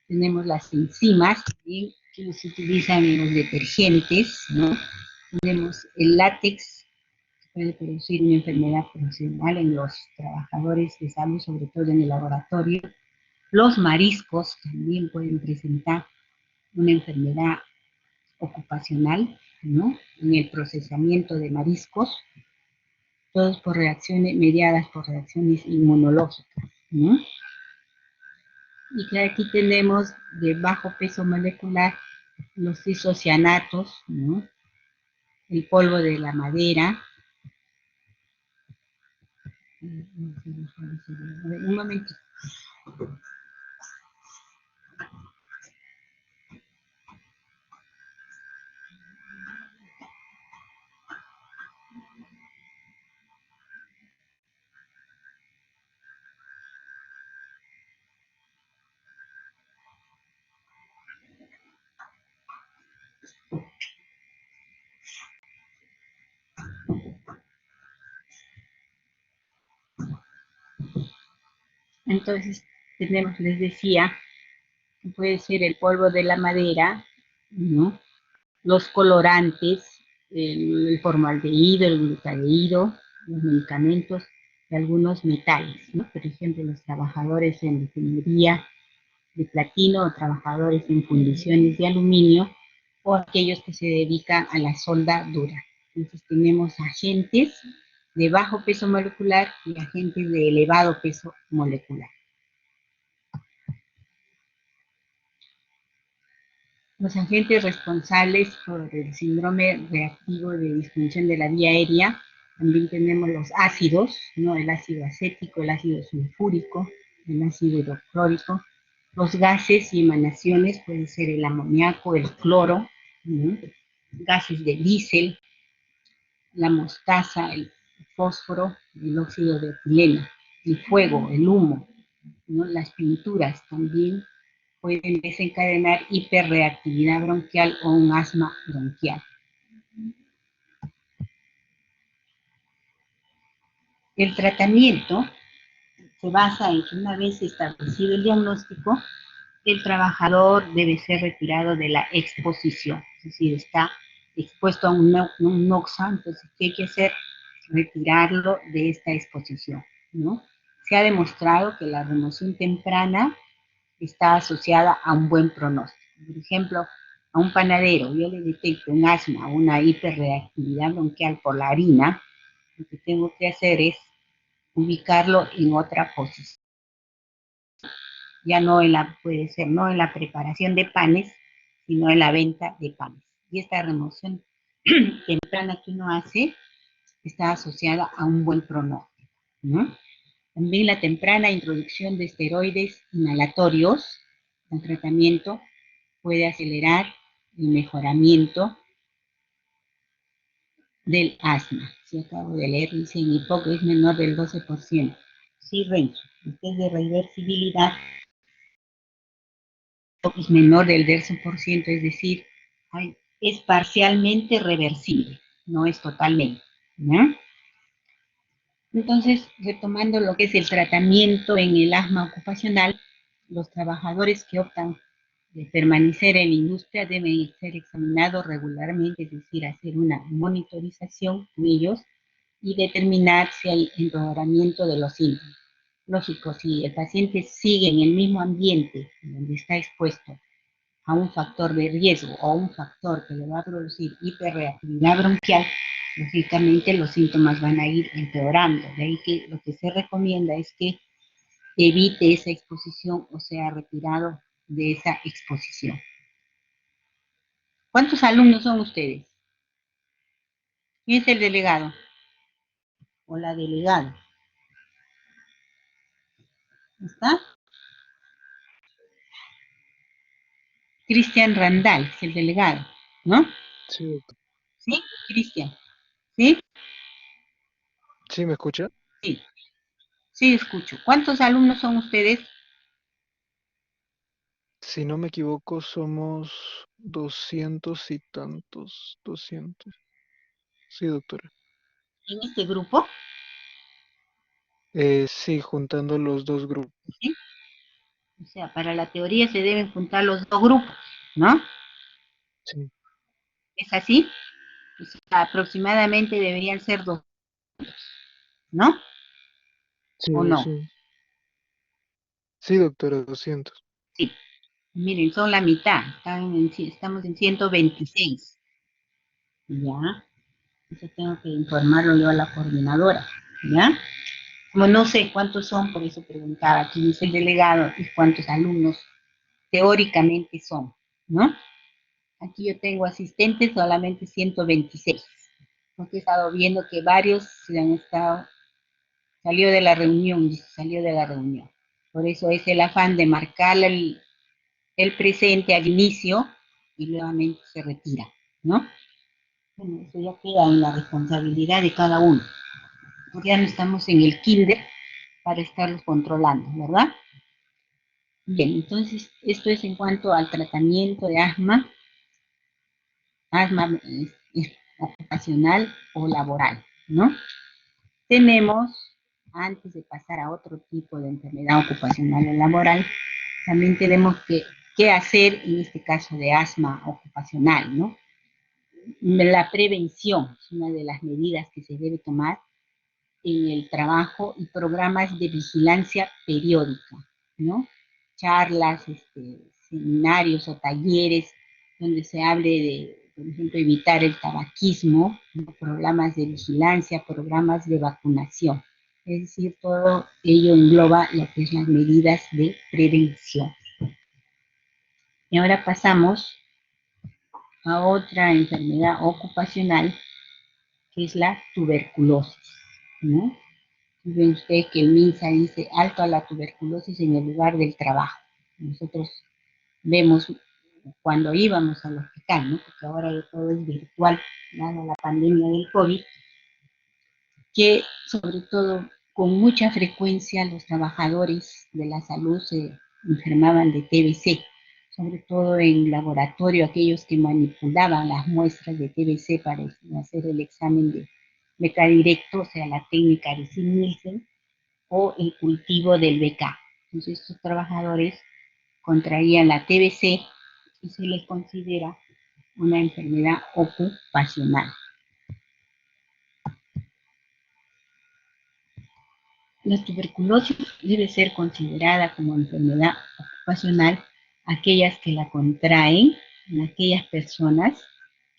Tenemos las enzimas que se utilizan en los detergentes, ¿no? Tenemos el látex, que puede producir una enfermedad profesional en los trabajadores de salud, sobre todo en el laboratorio. Los mariscos también pueden presentar una enfermedad ocupacional, ¿no? En el procesamiento de mariscos. todos por reacciones mediadas por reacciones inmunológicas, ¿no? Y claro, aquí tenemos de bajo peso molecular los isocianatos, ¿no? El polvo de la madera. A ver, un momento. Entonces, tenemos, les decía, puede ser el polvo de la madera, ¿no? Los colorantes, el formaldehído, el glutaldehído, los medicamentos y algunos metales, ¿no? Por ejemplo, los trabajadores en refinería de platino o trabajadores en fundiciones de aluminio o aquellos que se dedican a la soldadura. Entonces tenemos agentes de bajo peso molecular y agentes de elevado peso molecular. Los agentes responsables por el síndrome reactivo de disfunción de la vía aérea, también tenemos los ácidos, ¿no? El ácido acético, el ácido sulfúrico, el ácido hidroclórico. Los gases y emanaciones pueden ser el amoníaco, el cloro, ¿no? Gases de diésel, la mostaza, el fósforo, el óxido de etileno, el fuego, el humo, ¿no? Las pinturas también pueden desencadenar hiperreactividad bronquial o un asma bronquial. El tratamiento se basa en que una vez establecido el diagnóstico, el trabajador debe ser retirado de la exposición, es decir, está expuesto a un NOXA, entonces, ¿qué hay que hacer? Retirarlo de esta exposición, ¿no? Se ha demostrado que la remoción temprana está asociada a un buen pronóstico. Por ejemplo, a un panadero yo le detecto un asma, una hiperreactividad bronquial por la harina, lo que tengo que hacer es ubicarlo en otra posición. Ya no en la, puede ser, no en la preparación de panes, sino en la venta de panes. Y esta remoción temprana que uno hace está asociada a un buen pronóstico, ¿no? También la temprana introducción de esteroides inhalatorios al tratamiento puede acelerar el mejoramiento del asma. Si acabo de leer, dice en EPOC es menor del 12%. Sí, Renzo, es de reversibilidad, es menor del 12%, es decir, es parcialmente reversible, no es totalmente, ¿no? Entonces, retomando lo que es el tratamiento en el asma ocupacional, los trabajadores que optan de permanecer en la industria deben ser examinados regularmente, es decir, hacer una monitorización con ellos y determinar si hay empeoramiento de los síntomas. Lógico, si el paciente sigue en el mismo ambiente donde está expuesto a un factor de riesgo o a un factor que le va a producir hiperreactividad bronquial, lógicamente los síntomas van a ir empeorando. De ahí que lo que se recomienda es que evite esa exposición o sea retirado de esa exposición. ¿Cuántos alumnos son ustedes? ¿Quién es el delegado? O la delegada. ¿Está? Cristian Randall es el delegado, ¿no? Sí, doctor. ¿Sí? Cristian. ¿Sí? ¿Sí me escucha? Sí. Sí, escucho. ¿Cuántos alumnos son ustedes? Si no me equivoco, somos 200 y tantos. 200. Sí, doctora. En este grupo. Sí, juntando los dos grupos. ¿Sí? O sea, para la teoría se deben juntar los dos grupos, ¿no? Sí, ¿Es así? O sea, aproximadamente deberían ser dos, ¿no? sí, ¿O no? sí. Sí, doctora, 200. Sí. Miren, son la mitad. Estamos en 126. ¿Ya? Eso tengo que informarlo yo a la coordinadora, ¿ya? Como no sé cuántos son, por eso preguntaba quién es el delegado y cuántos alumnos teóricamente son, ¿no? Aquí yo tengo asistentes solamente 126, porque he estado viendo que varios se han estado, salió de la reunión, salió de la reunión. Por eso es el afán de marcar el presente al inicio y nuevamente se retira, ¿no? Bueno, eso ya queda en la responsabilidad de cada uno, porque ya no estamos en el kinder para estarlos controlando, ¿verdad? Bien, entonces esto es en cuanto al tratamiento de asma ocupacional o laboral, ¿no? Tenemos, antes de pasar a otro tipo de enfermedad ocupacional o laboral, también tenemos que hacer en este caso de asma ocupacional, ¿no? La prevención es una de las medidas que se debe tomar en el trabajo y programas de vigilancia periódica, ¿no? Charlas, seminarios o talleres donde se hable de, por ejemplo, evitar el tabaquismo, ¿no? Programas de vigilancia, programas de vacunación. Es decir, todo ello engloba lo que es las medidas de prevención. Y ahora pasamos a otra enfermedad ocupacional, que es la tuberculosis, ¿no? Ven usted que el MINSA dice alto a la tuberculosis en el lugar del trabajo. Nosotros vemos cuando íbamos al hospital, ¿no? Porque ahora todo es virtual, dada la pandemia del COVID, que sobre todo con mucha frecuencia los trabajadores de la salud se enfermaban de TBC, sobre todo en laboratorio, aquellos que manipulaban las muestras de TBC para hacer el examen de beca directo, o sea, la técnica de Sim-Nielsen, o el cultivo del BK. Entonces, estos trabajadores contraían la TBC y se les considera una enfermedad ocupacional. La tuberculosis debe ser considerada como enfermedad ocupacional aquellas que la contraen, en aquellas personas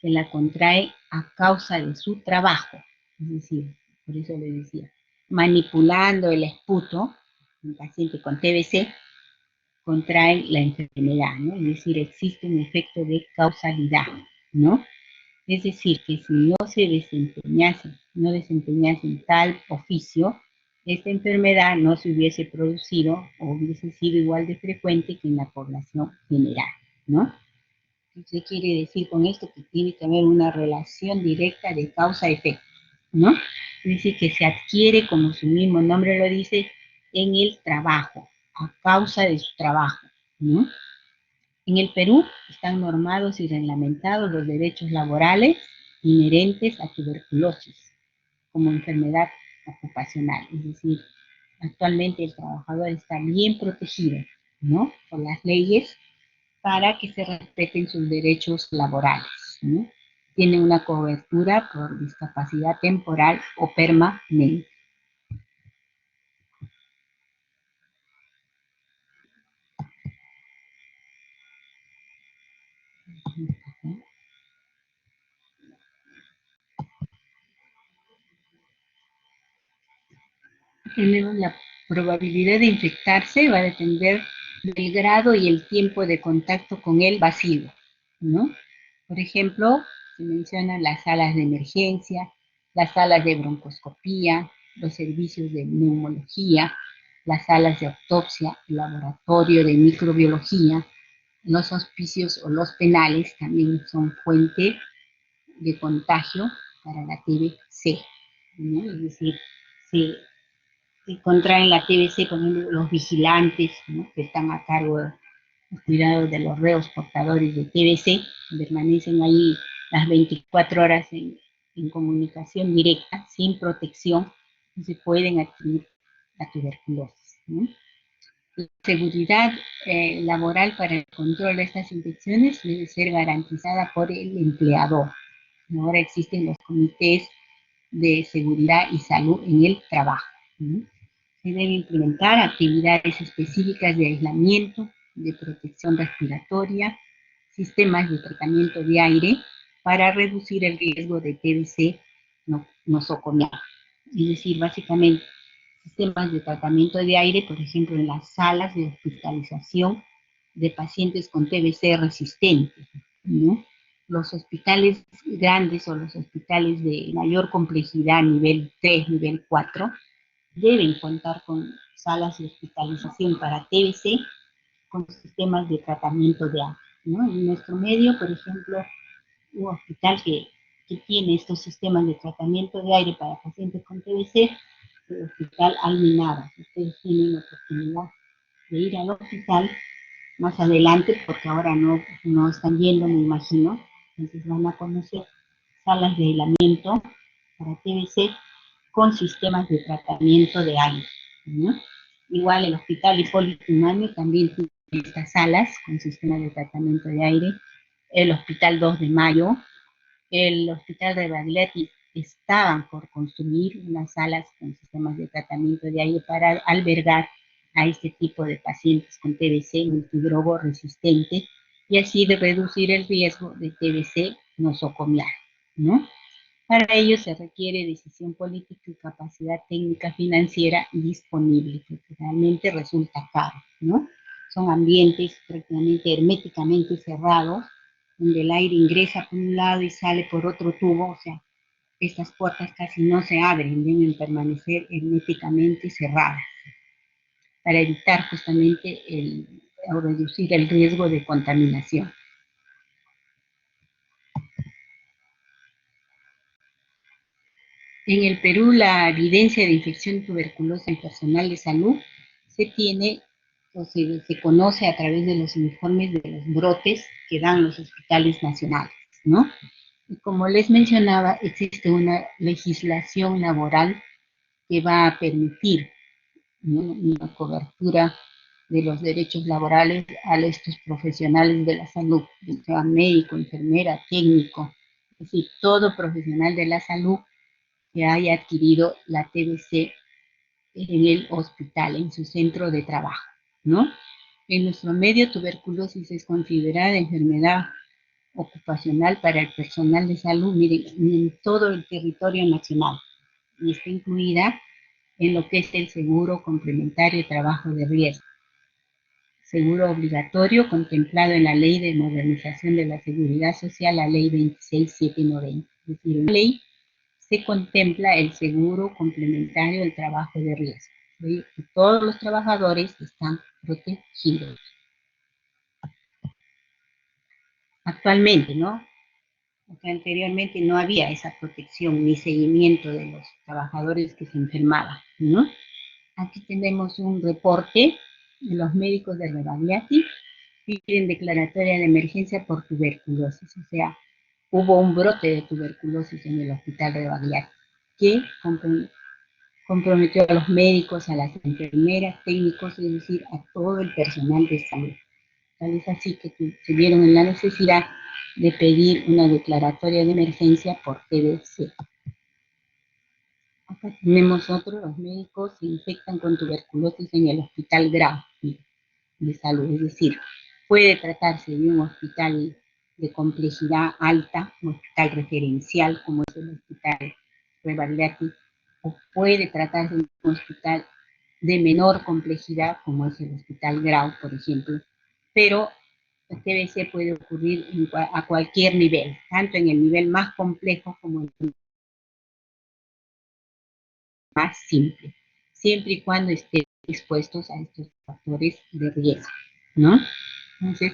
que la contraen a causa de su trabajo. Es decir, por eso le decía, manipulando el esputo, un paciente con TBC, contraen la enfermedad, ¿no? Es decir, existe un efecto de causalidad, ¿no? Es decir, que si no desempeñase en tal oficio, esta enfermedad no se hubiese producido o hubiese sido igual de frecuente que en la población general, ¿no? ¿Qué quiere decir con esto? Que tiene que haber una relación directa de causa-efecto, ¿no? Es decir, que se adquiere, como su mismo nombre lo dice, en el trabajo, a causa de su trabajo, ¿no? En el Perú están normados y reglamentados los derechos laborales inherentes a tuberculosis como enfermedad ocupacional. Es decir, actualmente el trabajador está bien protegido, ¿no? Por las leyes para que se respeten sus derechos laborales, ¿no? Tiene una cobertura por discapacidad temporal o permanente. Tenemos la probabilidad de infectarse, va a depender del grado y el tiempo de contacto con el bacilo, ¿no? Por ejemplo, se mencionan las salas de emergencia, las salas de broncoscopía, los servicios de neumología, las salas de autopsia, el laboratorio de microbiología, los hospicios o los penales también son fuente de contagio para la TBC, ¿no? Es decir, se contraen la TBC, por ejemplo, los vigilantes, ¿no? Que están a cargo de los cuidados de los reos portadores de TBC, permanecen ahí las 24 horas en comunicación directa, sin protección, y se pueden adquirir la tuberculosis, ¿no? La seguridad laboral para el control de estas infecciones debe ser garantizada por el empleador. Ahora existen los comités de seguridad y salud en el trabajo, ¿no? Se deben implementar actividades específicas de aislamiento, de protección respiratoria, sistemas de tratamiento de aire para reducir el riesgo de TBC nosocomial. Es decir, básicamente sistemas de tratamiento de aire, por ejemplo, en las salas de hospitalización de pacientes con TBC resistentes, ¿no? Los hospitales grandes o los hospitales de mayor complejidad, nivel 3, nivel 4, deben contar con salas de hospitalización para TBC con sistemas de tratamiento de agua, ¿no? En nuestro medio, por ejemplo, un hospital que tiene estos sistemas de tratamiento de aire para pacientes con TBC, el Hospital Almenara. Ustedes tienen la oportunidad de ir al hospital más adelante, porque ahora no están yendo, me imagino, entonces van a conocer salas de aislamiento para TBC con sistemas de tratamiento de aire, ¿no? Igual el Hospital Hipólito Unanue también tiene estas salas con sistemas de tratamiento de aire. El Hospital 2 de Mayo, el Hospital de Bagliati estaban por construir unas salas con sistemas de tratamiento de aire para albergar a este tipo de pacientes con TBC multidrogo resistente y así de reducir el riesgo de TBC nosocomial, ¿no? Para ello se requiere decisión política y capacidad técnica financiera disponible, que realmente resulta caro, ¿no? Son ambientes prácticamente herméticamente cerrados, donde el aire ingresa por un lado y sale por otro tubo, o sea, estas puertas casi no se abren, deben permanecer herméticamente cerradas para evitar justamente o reducir el riesgo de contaminación. En el Perú, la evidencia de infección tuberculosa en personal de salud se tiene o se conoce a través de los informes de los brotes que dan los hospitales nacionales, ¿no? Y como les mencionaba, existe una legislación laboral que va a permitir, ¿no?, una cobertura de los derechos laborales a estos profesionales de la salud, sea médico, enfermera, técnico, es decir, todo profesional de la salud que haya adquirido la TBC en el hospital, en su centro de trabajo, ¿no? En nuestro medio, tuberculosis es considerada enfermedad ocupacional para el personal de salud, miren, en todo el territorio nacional, y está incluida en lo que es el seguro complementario de trabajo de riesgo, seguro obligatorio contemplado en la Ley de Modernización de la Seguridad Social, la Ley 26790. Es decir, en la ley se contempla el seguro complementario del trabajo de riesgo. ¿Sí? Todos los trabajadores están protegidos. Actualmente, ¿no? Porque anteriormente no había esa protección ni seguimiento de los trabajadores que se enfermaban, ¿no? Aquí tenemos un reporte de los médicos de Rebagliati, piden declaratoria de emergencia por tuberculosis, o sea, hubo un brote de tuberculosis en el hospital de Rebagliati, que comprometió a los médicos, a las enfermeras, técnicos, es decir, a todo el personal de salud. Tal es así que se vieron en la necesidad de pedir una declaratoria de emergencia por TBC. Acá tenemos otros, los médicos se infectan con tuberculosis en el hospital Grau de salud, es decir, puede tratarse de un hospital de complejidad alta, un hospital referencial como es el hospital Rebagliati, o puede tratarse de un hospital de menor complejidad como es el hospital Grau, por ejemplo, pero el TBC puede ocurrir a cualquier nivel, tanto en el nivel más complejo como en el más simple, siempre y cuando estén expuestos a estos factores de riesgo, ¿no? Entonces,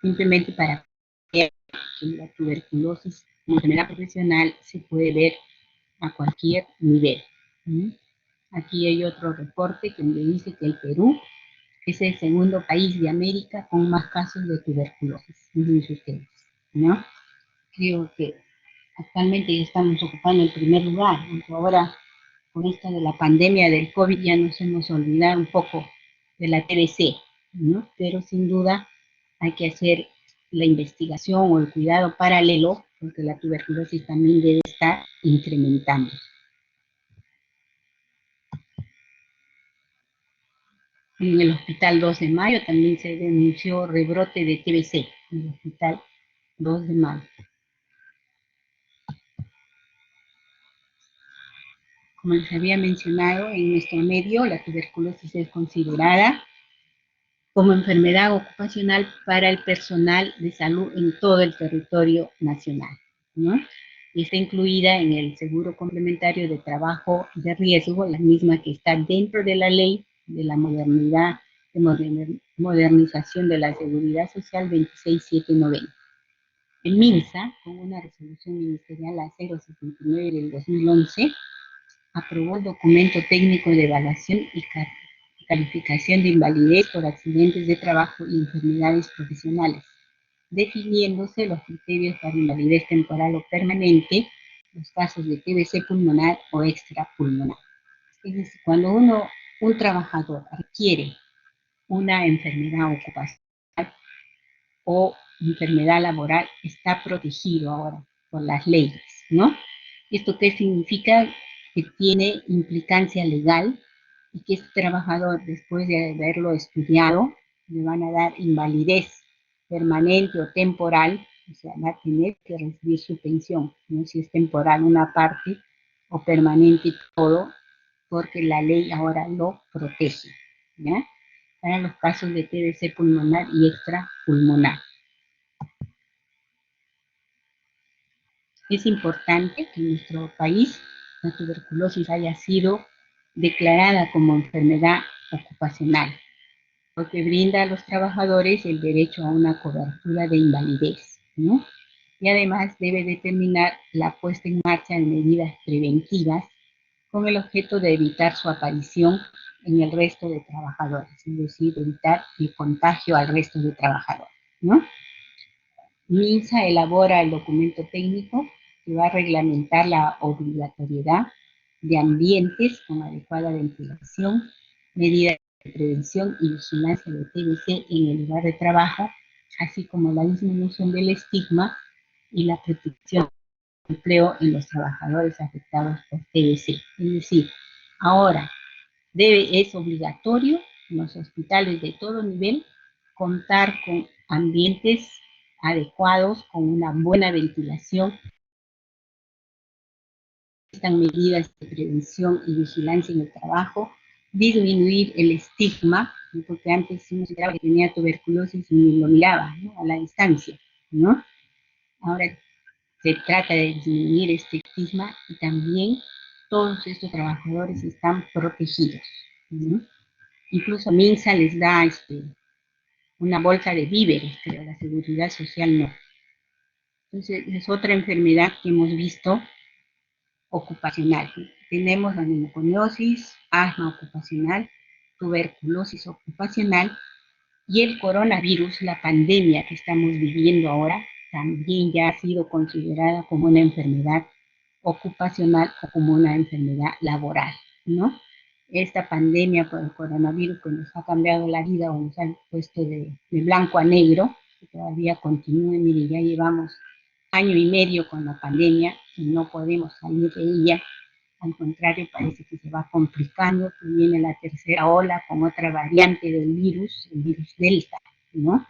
simplemente para ver que la tuberculosis como enfermedad profesional se puede ver a cualquier nivel. ¿Sí? Aquí hay otro reporte que me dice que el Perú es el segundo país de América con más casos de tuberculosis, fíjense ustedes, ¿no? Creo que actualmente ya estamos ocupando el primer lugar, aunque ahora con esto de la pandemia del COVID ya nos hemos olvidado un poco de la TBC, ¿no? Pero sin duda hay que hacer la investigación o el cuidado paralelo, porque la tuberculosis también debe estar incrementando. En el Hospital 2 de Mayo también se denunció rebrote de TBC, en el Hospital 2 de Mayo. Como les había mencionado, en nuestro medio la tuberculosis es considerada como enfermedad ocupacional para el personal de salud en todo el territorio nacional, ¿no? Y está incluida en el seguro complementario de trabajo de riesgo, la misma que está dentro de la ley de la modernización de la seguridad social 26790. El MINSA, con una resolución ministerial a 079 del 2011, aprobó el documento técnico de evaluación y calificación de invalidez por accidentes de trabajo y enfermedades profesionales, definiéndose los criterios para invalidez temporal o permanente, los casos de TBC pulmonar o extrapulmonar. Es decir, cuando un trabajador adquiere una enfermedad ocupacional o enfermedad laboral, está protegido ahora por las leyes, ¿no? ¿Esto qué significa? Que tiene implicancia legal y que este trabajador, después de haberlo estudiado, le van a dar invalidez permanente o temporal, o sea, va a tener que recibir su pensión, no si es temporal una parte o permanente todo, porque la ley ahora lo protege, ¿ya? Para los casos de TBC pulmonar y extrapulmonar. Es importante que en nuestro país la tuberculosis haya sido declarada como enfermedad ocupacional, porque brinda a los trabajadores el derecho a una cobertura de invalidez, ¿no? Y además debe determinar la puesta en marcha de medidas preventivas con el objeto de evitar su aparición en el resto de trabajadores, es decir, evitar el contagio al resto de trabajadores, ¿no? MINSA elabora el documento técnico que va a reglamentar la obligatoriedad de ambientes con adecuada ventilación, medidas de prevención y vigilancia de TBC en el lugar de trabajo, así como la disminución del estigma y la protección del empleo en los trabajadores afectados por TBC. Es decir, ahora es obligatorio en los hospitales de todo nivel contar con ambientes adecuados, con una buena ventilación. Están medidas de prevención y vigilancia en el trabajo, disminuir el estigma, ¿no? Porque antes uno se enteraba que tenía tuberculosis y lo miraba, ¿no? A la distancia, ¿no? Ahora se trata de disminuir este estigma y también todos estos trabajadores están protegidos, ¿no? Incluso MINSA les da una bolsa de víveres, pero la seguridad social no. Entonces, es otra enfermedad que hemos visto ocupacional. Tenemos la neumoconiosis, asma ocupacional, tuberculosis ocupacional y el coronavirus, la pandemia que estamos viviendo ahora, también ya ha sido considerada como una enfermedad ocupacional o como una enfermedad laboral, ¿no? Esta pandemia por el coronavirus que nos ha cambiado la vida o nos ha puesto de blanco a negro, que todavía continúa, mire, ya llevamos año y medio con la pandemia y no podemos salir de ella. Al contrario, parece que se va complicando, que viene la tercera ola con otra variante del virus, el virus Delta, ¿no?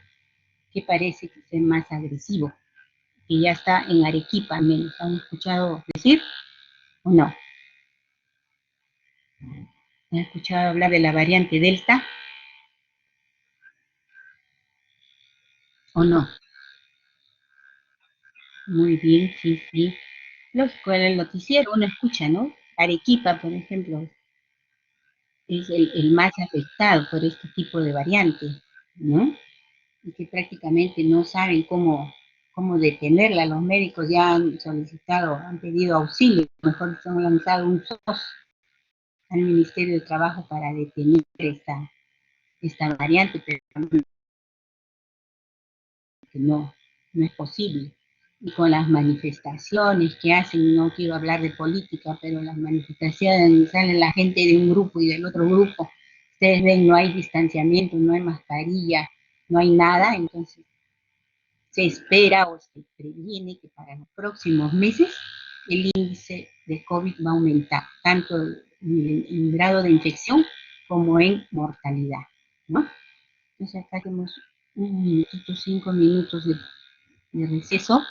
Que parece que es más agresivo, que ya está en Arequipa, ¿me han escuchado decir o no? ¿Han escuchado hablar de la variante Delta o no? Muy bien, sí, sí. Lógico, en el noticiero uno escucha, ¿no? Arequipa, por ejemplo, es el más afectado por este tipo de variante, ¿no? Y que prácticamente no saben cómo detenerla. Los médicos ya han solicitado, han pedido auxilio, mejor dicho, han lanzado un SOS al Ministerio de Trabajo para detener esta variante, pero no es posible. Y con las manifestaciones que hacen, no quiero hablar de política, pero las manifestaciones, sale la gente de un grupo y del otro grupo, ustedes ven, no hay distanciamiento, no hay mascarilla, no hay nada, entonces se espera o se previene que para los próximos meses el índice de COVID va a aumentar, tanto en grado de infección como en mortalidad, ¿no? Entonces acá tenemos un minutito, 5 minutos de receso.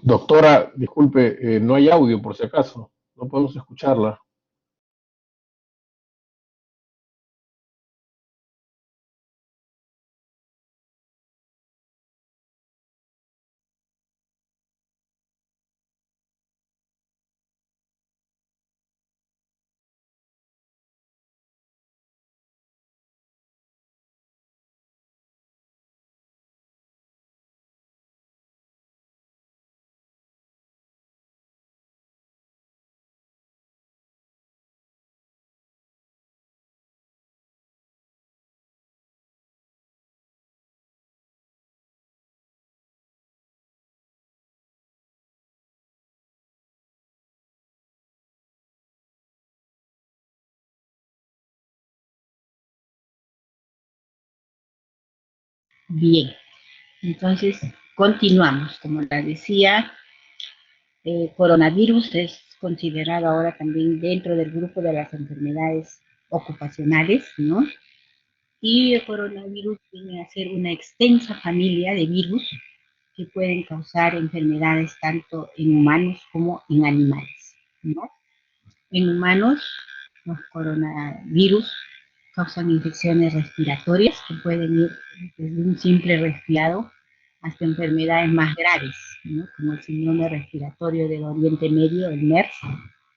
Doctora, disculpe, no hay audio por si acaso, no podemos escucharla. Bien, entonces continuamos. Como les decía, coronavirus es considerado ahora también dentro del grupo de las enfermedades ocupacionales, ¿no? Y el coronavirus viene a ser una extensa familia de virus que pueden causar enfermedades tanto en humanos como en animales, ¿no? En humanos, los coronavirus causan infecciones respiratorias que pueden ir desde un simple resfriado hasta enfermedades más graves, ¿no? Como el síndrome respiratorio del Oriente Medio, el MERS,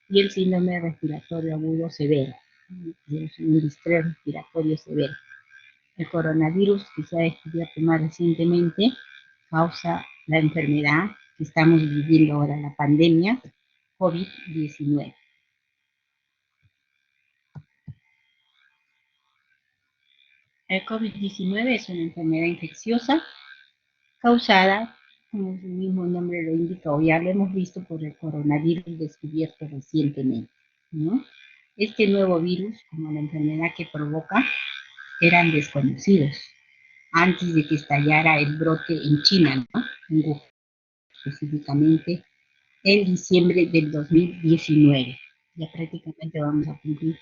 y el síndrome respiratorio agudo severo, un distrés respiratorio severo. El coronavirus que se ha descubierto más recientemente causa la enfermedad que estamos viviendo ahora, la pandemia COVID-19. El COVID-19 es una enfermedad infecciosa causada, como su mismo nombre lo indica, o ya lo hemos visto, por el coronavirus descubierto recientemente, ¿no? Este nuevo virus, como la enfermedad que provoca, eran desconocidos antes de que estallara el brote en China, ¿no? En Wuhan, específicamente en diciembre del 2019. Ya prácticamente vamos a cumplir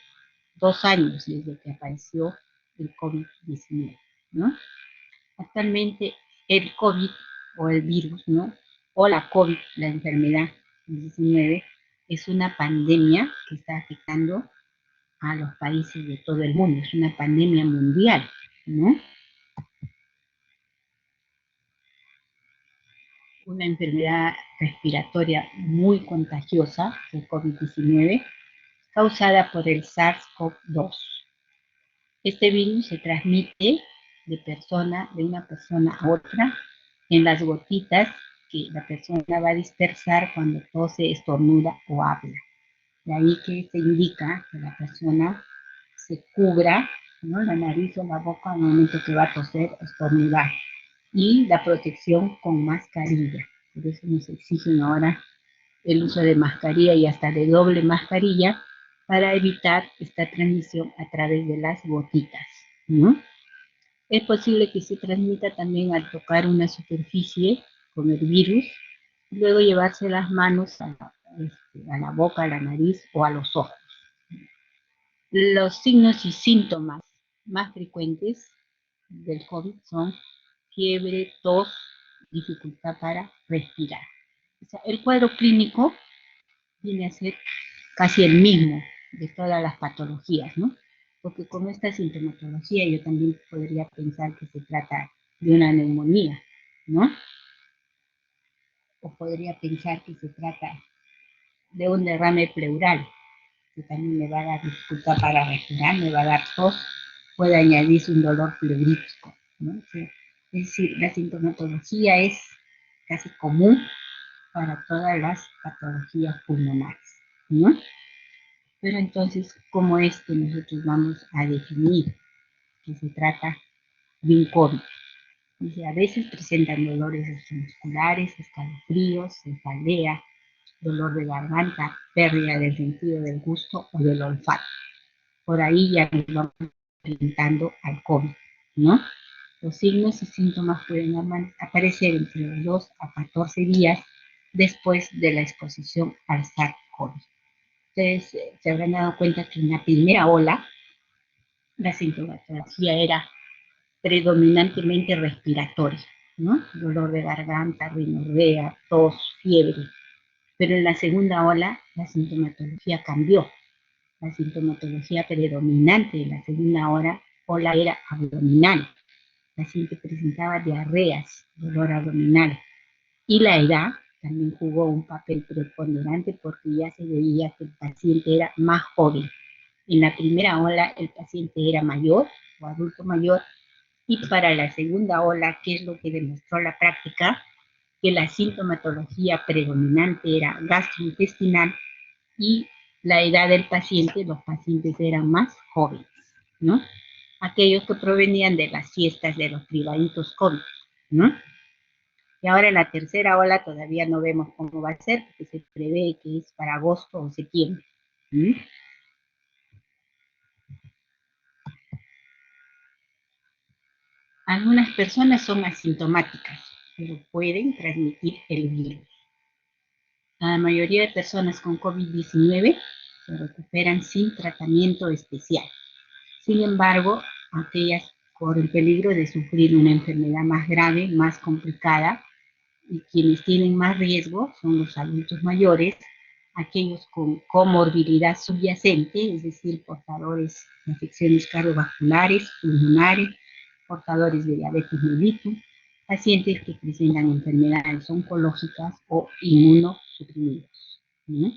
2 años desde que apareció el COVID-19, ¿no? Actualmente el COVID o el virus, ¿no? O la COVID, la enfermedad 19, es una pandemia que está afectando a los países de todo el mundo, es una pandemia mundial, ¿no? Una enfermedad respiratoria muy contagiosa, el COVID-19, causada por el SARS-CoV-2. Este virus se transmite de una persona a otra en las gotitas que la persona va a dispersar cuando tose, estornuda o habla. De ahí que se indica que la persona se cubra, ¿no?, la nariz o la boca al momento que va a toser, estornudar. Y la protección con mascarilla. Por eso nos exigen ahora el uso de mascarilla y hasta de doble mascarilla para evitar esta transmisión a través de las gotitas, ¿no? Es posible que se transmita también al tocar una superficie con el virus, y luego llevarse las manos a la boca, a la nariz o a los ojos. Los signos y síntomas más frecuentes del COVID son fiebre, tos, dificultad para respirar. O sea, el cuadro clínico viene a ser casi el mismo de todas las patologías, ¿no? Porque con esta sintomatología yo también podría pensar que se trata de una neumonía, ¿no? O podría pensar que se trata de un derrame pleural, que también me va a dar dificultad para respirar, me va a dar tos, puede añadirse un dolor pleurítico, ¿no? Es decir, la sintomatología es casi común para todas las patologías pulmonares, ¿no? Pero entonces, ¿cómo es que nosotros vamos a definir que se trata de un COVID? Dice, a veces presentan dolores musculares, escalofríos, cefalea, dolor de garganta, pérdida del sentido del gusto o del olfato. Por ahí ya nos vamos enfrentando al COVID, ¿no? Los signos y síntomas pueden aparecer entre los 2 a 14 días después de la exposición al SARS-CoV. Ustedes se habrán dado cuenta que en la primera ola la sintomatología era predominantemente respiratoria, ¿no? Dolor de garganta, rinorrea, tos, fiebre. Pero en la segunda ola la sintomatología cambió. La sintomatología predominante de la segunda ola era abdominal. La paciente presentaba diarreas, dolor abdominal. Y la edad también jugó un papel preponderante porque ya se veía que el paciente era más joven. En la primera ola el paciente era mayor o adulto mayor, y para la segunda ola, ¿qué es lo que demostró la práctica? Que la sintomatología predominante era gastrointestinal y la edad del paciente, los pacientes eran más jóvenes, ¿no? Aquellos que provenían de las fiestas de los privaditos COVID, ¿no? Y ahora en la tercera ola todavía no vemos cómo va a ser, porque se prevé que es para agosto o septiembre. ¿Mm? Algunas personas son asintomáticas, pero pueden transmitir el virus. La mayoría de personas con COVID-19 se recuperan sin tratamiento especial. Sin embargo, aquellas corren peligro de sufrir una enfermedad más grave, más complicada, y quienes tienen más riesgo son los adultos mayores, aquellos con comorbilidad subyacente, es decir, portadores de infecciones cardiovasculares, pulmonares, portadores de diabetes mellitus, pacientes que presentan enfermedades oncológicas o inmunosuprimidos. ¿Mm?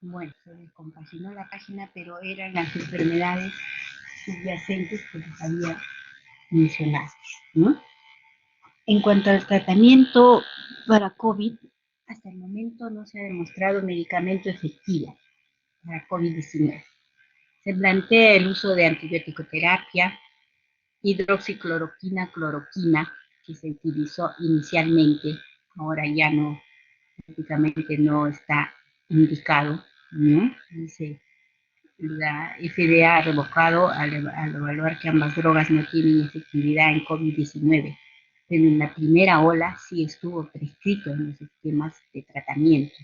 Bueno, se descompaginó la página, pero eran las enfermedades subyacentes que les había mencionado, ¿no? En cuanto al tratamiento para COVID, hasta el momento no se ha demostrado medicamento efectivo para COVID-19. Se plantea el uso de antibiótico-terapia, hidroxicloroquina, cloroquina, que se utilizó inicialmente, ahora ya no, prácticamente no está indicado, ¿no? Dice, la FDA ha revocado al evaluar que ambas drogas no tienen efectividad en COVID-19, pero en la primera ola sí estuvo prescrito en los esquemas de tratamiento,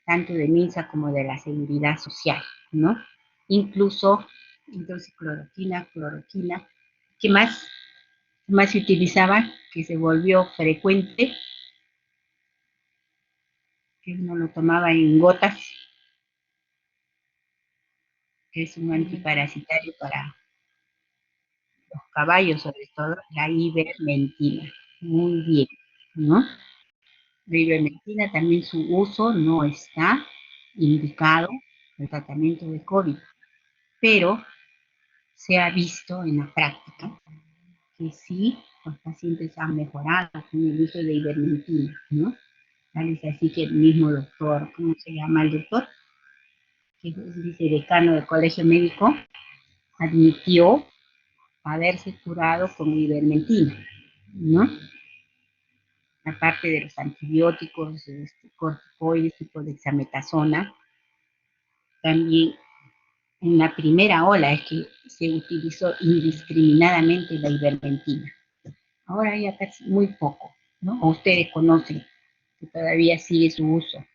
tanto de MINSA como de la Seguridad Social, ¿no? Incluso, entonces, cloroquina, ¿qué más se utilizaba? Que se volvió frecuente, que uno lo tomaba en gotas, que es un antiparasitario para los caballos, sobre todo, la ivermectina. Muy bien, ¿no? La ivermectina también su uso no está indicado, el tratamiento de COVID, pero se ha visto en la práctica que sí, los pacientes han mejorado con el uso de ivermectina, ¿no? Tal es así que el mismo doctor, ¿cómo se llama el doctor? Que es vicedecano del Colegio Médico, admitió haberse curado con ivermectina, ¿no? Aparte de los antibióticos, corticoides, tipo de dexametasona, también en la primera ola es que se utilizó indiscriminadamente la ivermectina. Ahora ya casi muy poco, ¿no? O ustedes conocen que todavía sigue su uso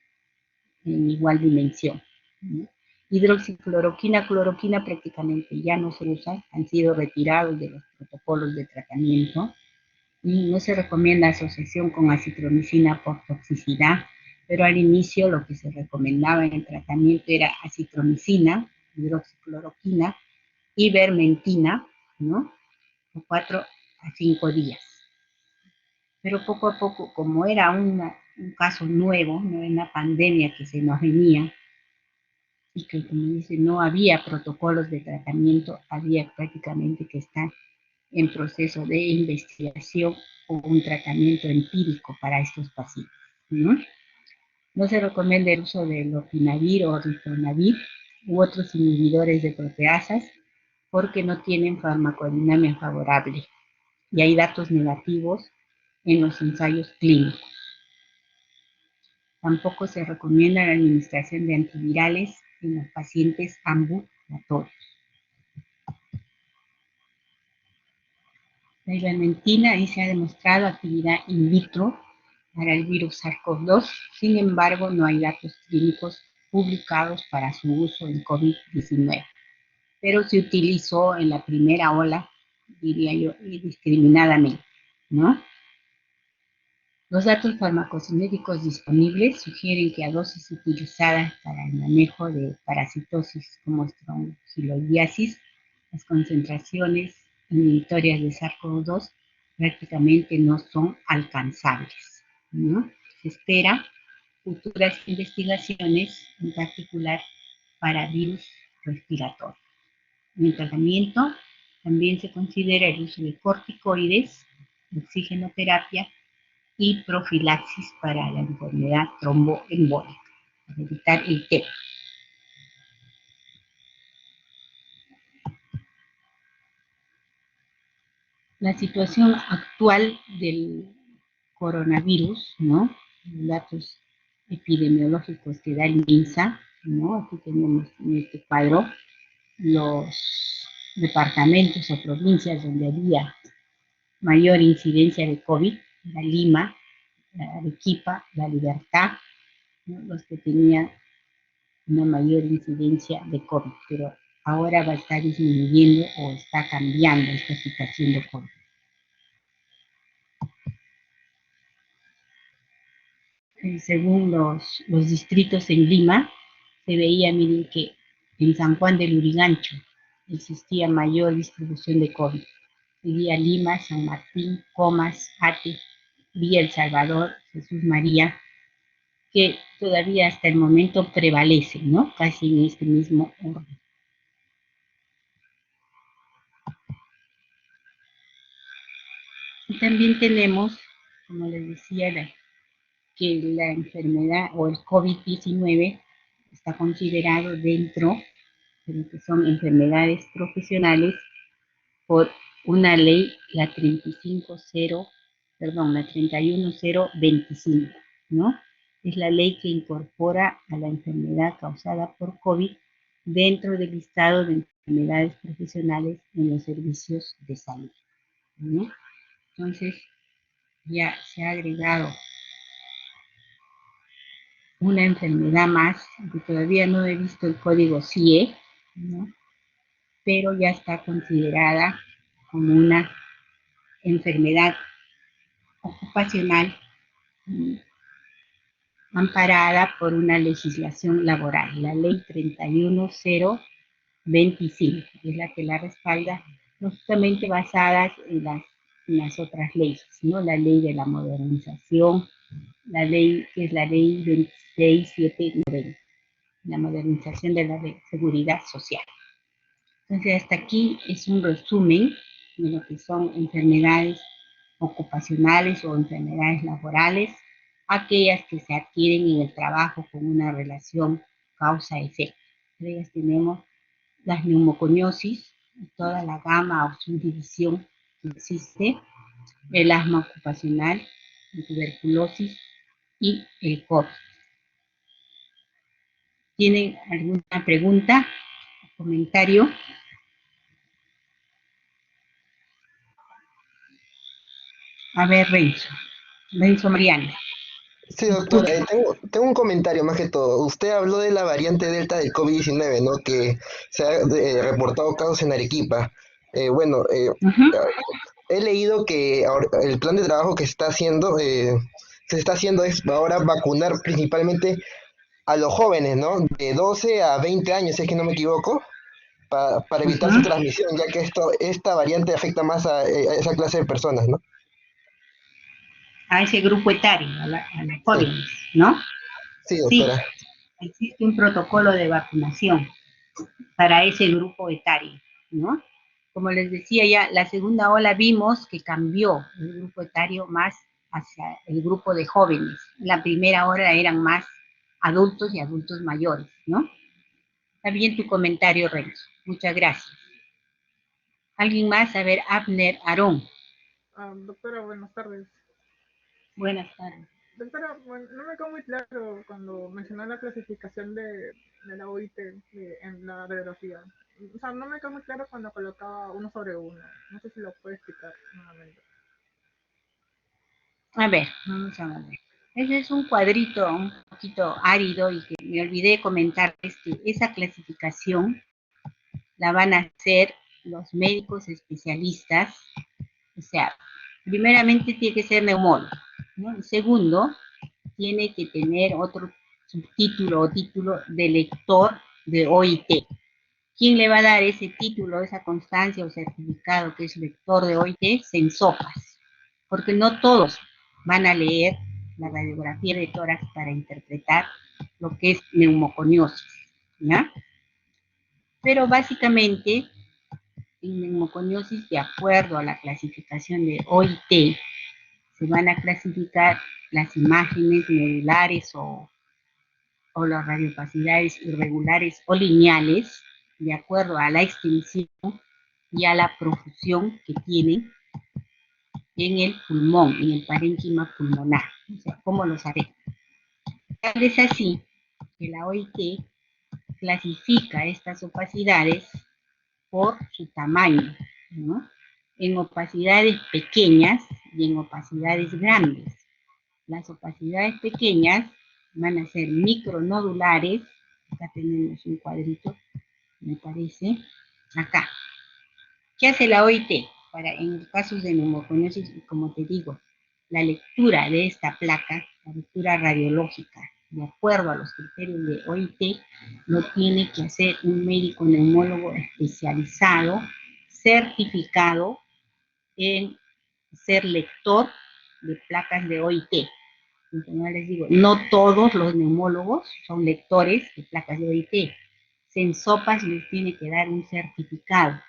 en igual dimensión, ¿no? Hidroxicloroquina, cloroquina prácticamente ya no se usa, han sido retirados de los protocolos de tratamiento y no se recomienda asociación con acitromicina por toxicidad, pero al inicio lo que se recomendaba en el tratamiento era acitromicina, hidroxicloroquina, ivermectina, ¿no? De 4 a 5 días. Pero poco a poco, como era un caso nuevo, no era una pandemia que se nos venía, y que, como dice, no había protocolos de tratamiento, había prácticamente que estar en proceso de investigación o un tratamiento empírico para estos pacientes, ¿no? No se recomienda el uso de lopinavir o ritonavir u otros inhibidores de proteasas porque no tienen farmacodinámica favorable y hay datos negativos en los ensayos clínicos. Tampoco se recomienda la administración de antivirales en los pacientes ambulatorios. La ivermectina se ha demostrado actividad in vitro para el virus SARS-CoV-2, sin embargo, no hay datos clínicos publicados para su uso en COVID-19, pero se utilizó en la primera ola, diría yo, indiscriminadamente, ¿no? Los datos farmacocinéticos disponibles sugieren que a dosis utilizadas para el manejo de parasitosis como estrongiloidiasis, las concentraciones inhibitorias de SARS-CoV-2 prácticamente no son alcanzables, ¿no? Se espera futuras investigaciones, en particular para virus respiratorios. En el tratamiento también se considera el uso de corticoides, oxigenoterapia y profilaxis para la enfermedad tromboembólica, para evitar el TEP. La situación actual del coronavirus, ¿no? Datos epidemiológicos que da el MINSA, ¿no? Aquí tenemos en este cuadro los departamentos o provincias donde había mayor incidencia de COVID, la Lima, la Arequipa, la Libertad, ¿no? Los que tenían una mayor incidencia de COVID, pero ahora va a estar disminuyendo o está cambiando esta situación de COVID. Según los distritos en Lima, se veía, miren, que en San Juan del Lurigancho existía mayor distribución de COVID. Seguía Lima, San Martín, Comas, Ate, Villa El Salvador, Jesús María, que todavía hasta el momento prevalecen, ¿no? Casi en este mismo orden. Y también tenemos, como les decía, que la enfermedad o el COVID-19 está considerado dentro de lo que son enfermedades profesionales por una ley, la 31025, ¿no? Es la ley que incorpora a la enfermedad causada por COVID dentro del listado de enfermedades profesionales en los servicios de salud, ¿no? Entonces, ya se ha agregado una enfermedad más, que todavía no he visto el código CIE, ¿no? Pero ya está considerada como una enfermedad ocupacional amparada por una legislación laboral, la ley 31025, que es la que la respalda, no justamente basadas en las otras leyes, ¿no? La ley de la modernización, la ley que es la ley 26790. la modernización de la seguridad social. Entonces, hasta aquí es un resumen de lo que son enfermedades ocupacionales o enfermedades laborales, aquellas que se adquieren en el trabajo con una relación causa-efecto. Entre ellas tenemos las neumoconiosis, toda la gama o subdivisión que existe, el asma ocupacional, la tuberculosis y el COVID. ¿Tienen alguna pregunta o comentario? A ver, Renzo Mariano. Sí, doctora, tengo un comentario más que todo. Usted habló de la variante Delta del COVID-19, ¿no? Que se ha reportado casos en Arequipa. Bueno, he leído que el plan de trabajo que se está haciendo es ahora vacunar principalmente a los jóvenes, ¿no? De 12 a 20 años, si es que no me equivoco, para evitar su transmisión, ya que esta variante afecta más a esa clase de personas, ¿no? A ese grupo etario, a los Sí, jóvenes, ¿no? sí, Sí, doctora. existe un protocolo de vacunación para ese grupo etario, ¿no? Como les decía ya, la segunda ola vimos que cambió el grupo etario más hacia el grupo de jóvenes. La primera ola eran más adultos y adultos mayores, ¿no? Está bien tu comentario, Renzo. Muchas gracias. ¿Alguien más? A ver, Abner Aarón. Doctora, buenas tardes. Buenas tardes. Doctora, bueno, no me quedó muy claro cuando mencionó la clasificación de la OIT en la radiografía. O sea, no me quedó muy claro cuando colocaba 1/1. No sé si lo puede explicar nuevamente. A ver, vamos a ver. Ese es un cuadrito un poquito árido y que me olvidé comentarles que esa clasificación la van a hacer los médicos especialistas. O sea, primeramente tiene que ser neumólogo, ¿no? Y segundo, tiene que tener otro subtítulo o título de lector de OIT. ¿Quién le va a dar ese título, esa constancia o certificado que es lector de OIT? Sensopas, porque no todos van a leer la radiografía de tórax para interpretar lo que es neumoconiosis, ¿ya? Pero básicamente, en neumoconiosis, de acuerdo a la clasificación de OIT, se van a clasificar las imágenes medulares o las radiopacidades irregulares o lineales, de acuerdo a la extensión y a la profusión que tienen en el pulmón, en el parénquima pulmonar. O sea, ¿cómo lo sabemos? Es así que la OIT clasifica estas opacidades por su tamaño, ¿no? En opacidades pequeñas y en opacidades grandes. Las opacidades pequeñas van a ser micronodulares. Acá tenemos un cuadrito, me parece, acá. ¿Qué hace la OIT? En casos de neumoconiosis, como te digo, la lectura de esta placa, la lectura radiológica, de acuerdo a los criterios de OIT, lo tiene que hacer un médico neumólogo especializado, certificado en ser lector de placas de OIT. Entonces, les digo, no todos los neumólogos son lectores de placas de OIT. Sensopas les tiene que dar un certificado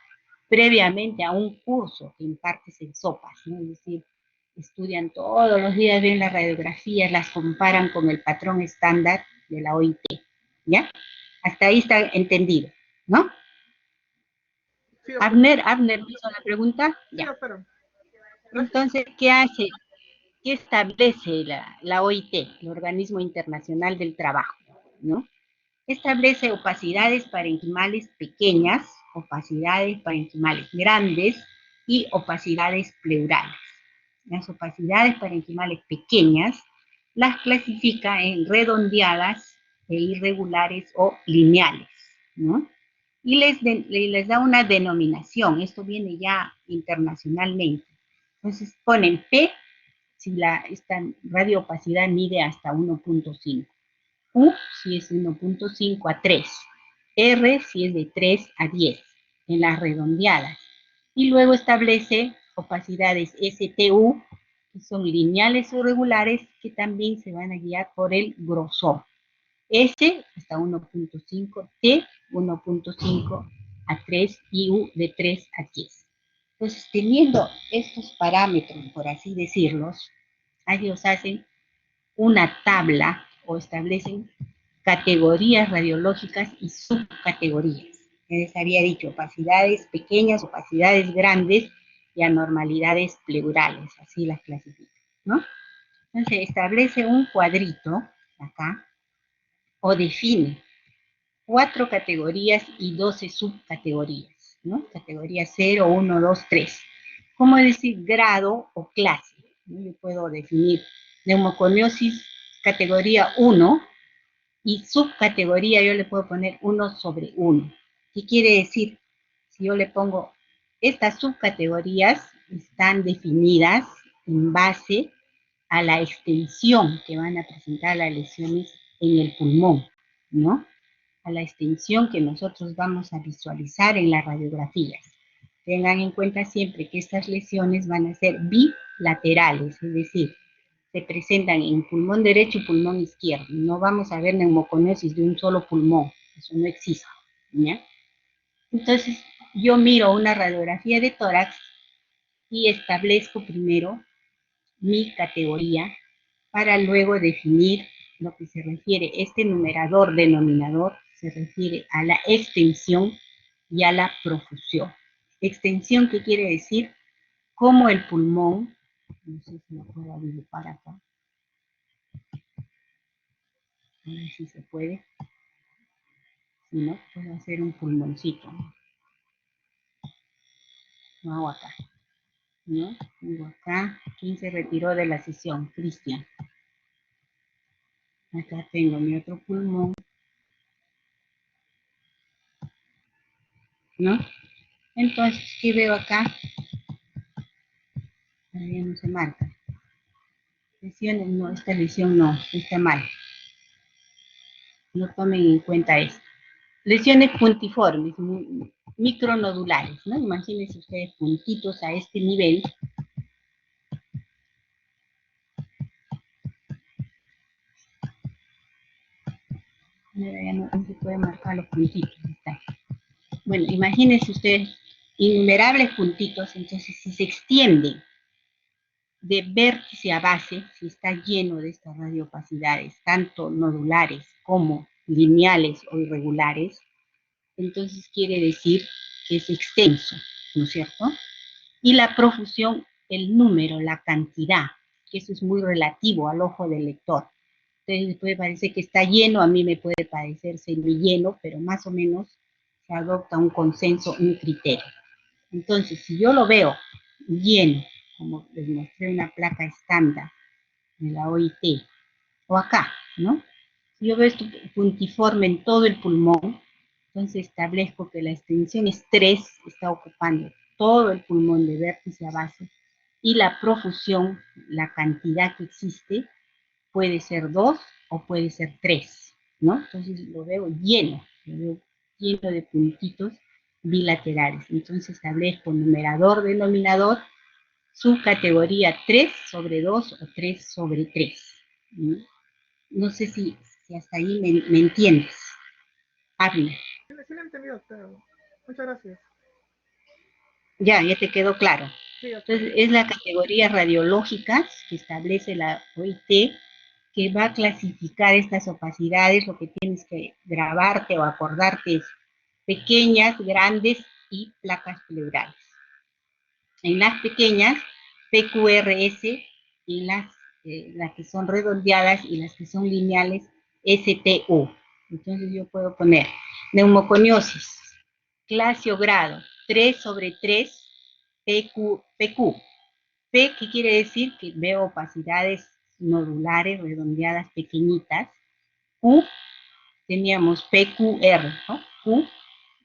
previamente a un curso que imparte Sensopas, ¿no? Es decir, estudian todos los días, ven las radiografías, las comparan con el patrón estándar de la OIT, ¿ya? Hasta ahí está entendido, ¿no? Sí, doctora. Abner hizo la pregunta, Sí, ya. doctora. Gracias. Entonces, ¿qué hace? ¿Qué establece la OIT, el Organismo Internacional del Trabajo, ¿no? Establece opacidades parenquimales pequeñas, opacidades parenquimales grandes y opacidades pleurales. Las opacidades parenquimales pequeñas las clasifica en redondeadas e irregulares o lineales, ¿no? Y les da una denominación, esto viene ya internacionalmente. Entonces ponen P si esta radioopacidad mide hasta 1.5. U si es 1.5 a 3, R si es de 3 a 10 en las redondeadas. Y luego establece opacidades STU, que son lineales o regulares, que también se van a guiar por el grosor. S hasta 1.5, T 1.5 a 3 y U de 3 a 10. Entonces, teniendo estos parámetros, por así decirlos, ellos hacen una tabla o establecen categorías radiológicas y subcategorías. Les había dicho opacidades pequeñas, opacidades grandes y anormalidades pleurales, así las clasifican, ¿no? Entonces establece un cuadrito acá o define 4 categorías y 12 subcategorías, ¿no? Categoría 0, 1, 2, 3. ¿Cómo decir grado o clase? Yo puedo definir neumoconiosis categoría 1 y subcategoría yo le puedo poner 1 sobre 1. ¿Qué quiere decir? Si yo le pongo, estas subcategorías están definidas en base a la extensión que van a presentar las lesiones en el pulmón, ¿no? A la extensión que nosotros vamos a visualizar en las radiografías. Tengan en cuenta siempre que estas lesiones van a ser bilaterales, es decir, se presentan en pulmón derecho y pulmón izquierdo. No vamos a ver neumoconiosis de un solo pulmón, eso no existe, ¿ya? Entonces, yo miro una radiografía de tórax y establezco primero mi categoría para luego definir lo que se refiere, este numerador denominador se refiere a la extensión y a la profusión. Extensión, ¿qué quiere decir? Como el pulmón, no sé si lo puedo dibujar acá, a ver si se puede, si no, puedo hacer un pulmoncito, lo hago acá, ¿no? Digo acá, ¿quién se retiró de la sesión? Cristian. Acá tengo mi otro pulmón, ¿no? Entonces, ¿qué veo acá? Todavía no se marca. Lesiones, no, esta lesión no, está mal. No tomen en cuenta esto. Lesiones puntiformes, micronodulares, ¿no? Imagínense ustedes puntitos a este nivel. Ya no se puede marcar los puntitos. Está. Bueno, imagínense ustedes innumerables puntitos, entonces si se extienden de vértice a base, si está lleno de estas radiopacidades, tanto nodulares como lineales o irregulares, entonces quiere decir que es extenso, ¿no es cierto? Y la profusión, el número, la cantidad, que eso es muy relativo al ojo del lector. Entonces puede parecer que está lleno, a mí me puede parecer semilleno, pero más o menos se adopta un consenso, un criterio. Entonces, si yo lo veo lleno, como les mostré una placa estándar de la OIT, o acá, ¿no? Si yo veo esto puntiforme en todo el pulmón, entonces establezco que la extensión es 3, está ocupando todo el pulmón de vértice a base, y la profusión, la cantidad que existe, puede ser 2 o puede ser 3, ¿no? Entonces lo veo lleno de puntitos bilaterales. Entonces establezco numerador, denominador, subcategoría 3 sobre 2 o 3 sobre 3. ¿No? No sé si hasta ahí me entiendes. Habla. Sí, sí lo he entendido, pero muchas gracias. Ya te quedó claro. Sí, Entonces, es la categoría radiológica que establece la OIT, que va a clasificar estas opacidades. Lo que tienes que grabarte o acordarte es pequeñas, grandes y placas pleurales. En las pequeñas, PQRS, y las que son redondeadas y las que son lineales, STU. Entonces yo puedo poner neumoconiosis, clase o grado, 3 sobre 3, PQ. P, ¿qué quiere decir? Que veo opacidades nodulares, redondeadas, pequeñitas. Q, teníamos PQR, ¿no? Q,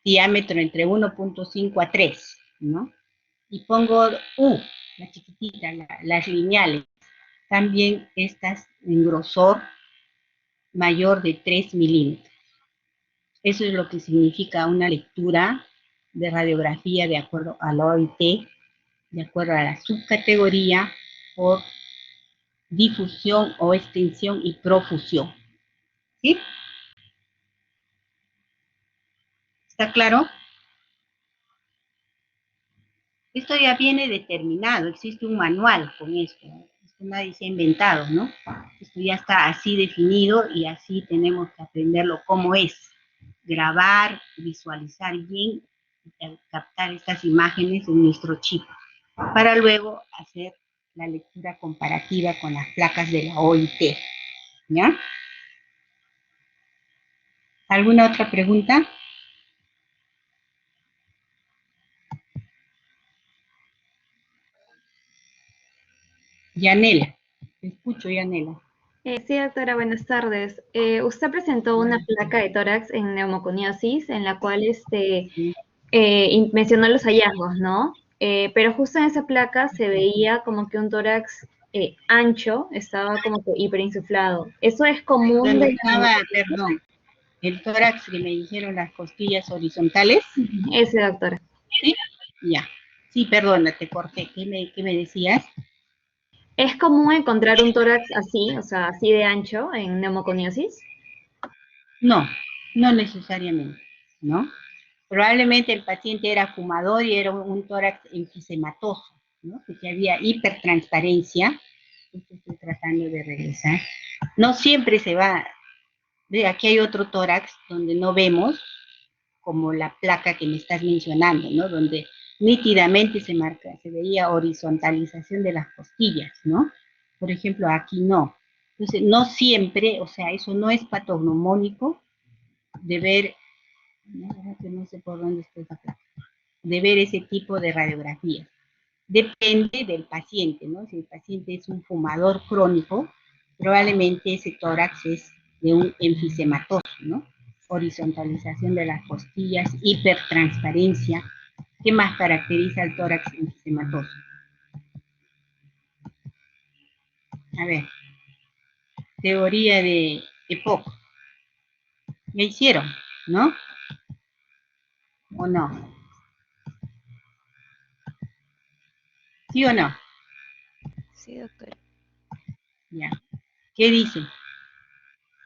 diámetro entre 1.5 a 3, ¿no? Y pongo U, la chiquitita, las lineales. También estas en grosor mayor de 3 milímetros. Eso es lo que significa una lectura de radiografía de acuerdo al OIT, de acuerdo a la subcategoría por difusión o extensión y profusión. ¿Sí? ¿Está claro? Esto ya viene determinado, existe un manual con esto. Esto nadie se ha inventado, ¿no? Esto ya está así definido y así tenemos que aprenderlo cómo es. Grabar, visualizar bien, captar estas imágenes en nuestro chip, para luego hacer la lectura comparativa con las placas de la OIT, ¿ya? ¿Alguna otra pregunta? Yanela, te escucho, Yanela. Sí, doctora, buenas tardes. Usted presentó una placa de tórax en neumoconiosis en la cual mencionó los hallazgos, ¿no? Pero justo en esa placa se veía como que un tórax ancho, estaba como que hiperinsuflado. ¿Eso es común Donde de estaba, perdón, el tórax que me dijeron las costillas horizontales? ese, doctora? ¿Sí? Ya. Sí, perdona, te corté. ¿Qué me decías? ¿Es común encontrar un tórax así, o sea, así de ancho en neumoconiosis? No, no necesariamente, ¿no? Probablemente el paciente era fumador y era un tórax enfisematoso, ¿no? Porque había hipertransparencia. Esto estoy tratando de regresar. No siempre se va. Ve, aquí hay otro tórax donde no vemos, como la placa que me estás mencionando, ¿no? Donde nítidamente se marca, se veía horizontalización de las costillas, ¿no? Por ejemplo, aquí no. Entonces, no siempre, o sea, eso no es patognomónico de ver, no sé por dónde está esa placa, de ver ese tipo de radiografía. Depende del paciente, ¿no? Si el paciente es un fumador crónico, probablemente ese tórax es de un enfisematoso, ¿no? Horizontalización de las costillas, hipertransparencia. ¿Qué más caracteriza al tórax enfisematoso? A ver, teoría de EPOC. Ya hicieron, ¿no? ¿O no? ¿Sí o no? Sí, doctora. Ya. ¿Qué dice?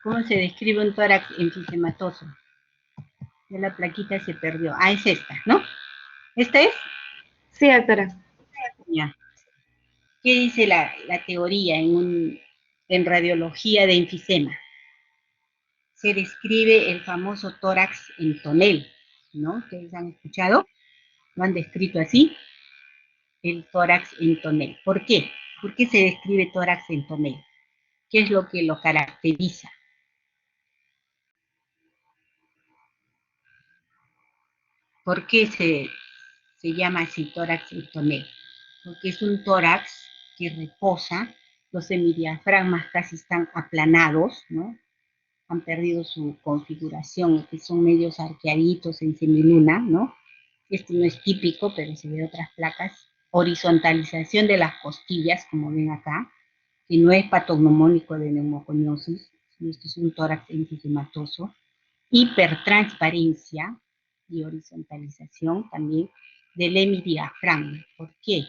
¿Cómo se describe un tórax enfisematoso? Ya la plaquita se perdió. Ah, es esta, ¿no? ¿Esta es? Sí, doctora. Ya. ¿Qué dice la teoría en radiología de enfisema? Se describe el famoso tórax en tonel, ¿no? ¿Ustedes han escuchado? ¿Lo han descrito así? El tórax en tonel. ¿Por qué? ¿Por qué se describe tórax en tonel? ¿Qué es lo que lo caracteriza? ¿Por qué se llama así tórax en tonel? Porque es un tórax que reposa, los semidiafragmas casi están aplanados, ¿no? Han perdido su configuración, que son medios arqueaditos en semiluna, ¿no? Esto no es típico, pero se ve en otras placas. Horizontalización de las costillas, como ven acá, que no es patognomónico de neumoconiosis, esto es un tórax enfisematoso. Hipertransparencia y horizontalización también del hemidiafragma. ¿Por qué?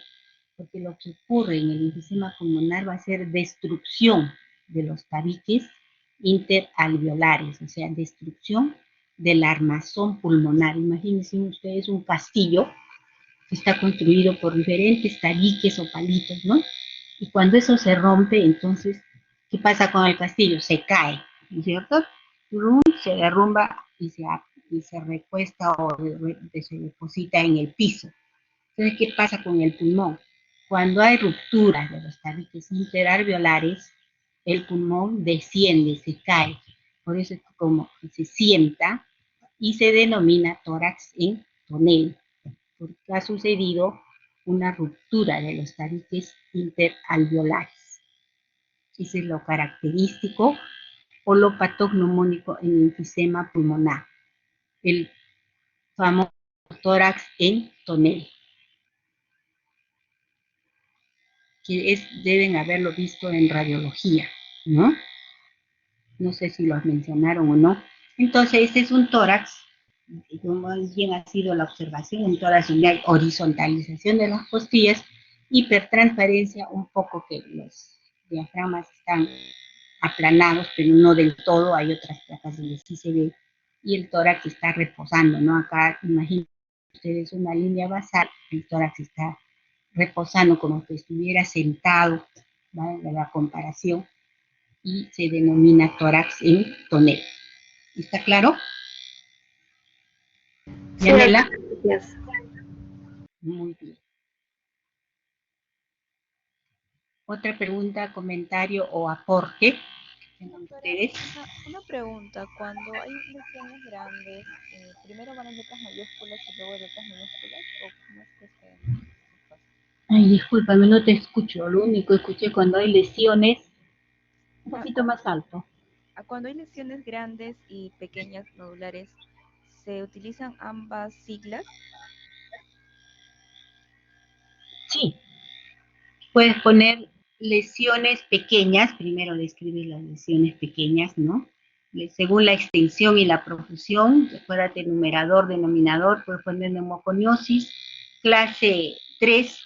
Porque lo que ocurre en el enfisema pulmonar va a ser destrucción de los tabiques interalveolares, o sea, destrucción del armazón pulmonar. Imagínense ustedes un castillo que está construido por diferentes tabiques o palitos, ¿no? Y cuando eso se rompe, entonces, ¿qué pasa con el castillo? Se cae, ¿no es cierto? Se derrumba y se recuesta o se deposita en el piso. Entonces, ¿qué pasa con el pulmón? Cuando hay rupturas de los tabiques interalveolares, el pulmón desciende, se cae. Por eso es como se sienta y se denomina tórax en tonel, porque ha sucedido una ruptura de los tabiques interalveolares. Ese es lo característico o lo patognomónico en el enfisema pulmonar, el famoso tórax en tonel, que deben haberlo visto en radiología, ¿no? No sé si lo mencionaron o no. Entonces, este es un tórax, como bien ha sido la observación, un tórax donde hay horizontalización de las costillas, hipertransparencia, un poco que los diafragmas están aplanados, pero no del todo, hay otras placas donde sí se ve y el tórax está reposando, ¿no? Acá imaginen ustedes una línea basal, el tórax está reposando como que estuviera sentado, ¿vale? La comparación, y se denomina tórax en tonel. ¿Está claro? Sí, Yanela. doctora, gracias. Muy bien. Otra pregunta, comentario o aporte que tengan Doctora, ustedes. una pregunta. Cuando hay lesiones grandes, ¿primero van en letras mayúsculas y luego letras minúsculas? ¿O cómo es que se pasa? Ay, discúlpame, no te escucho. Lo único que escuché cuando hay lesiones, un Ah, poquito más alto. cuando hay lesiones grandes y pequeñas nodulares, ¿se utilizan ambas siglas? Sí, puedes poner lesiones pequeñas, primero describir las lesiones pequeñas, ¿no? Según la extensión y la profusión, acuérdate, numerador, denominador, puedes poner neumoconiosis, clase 3,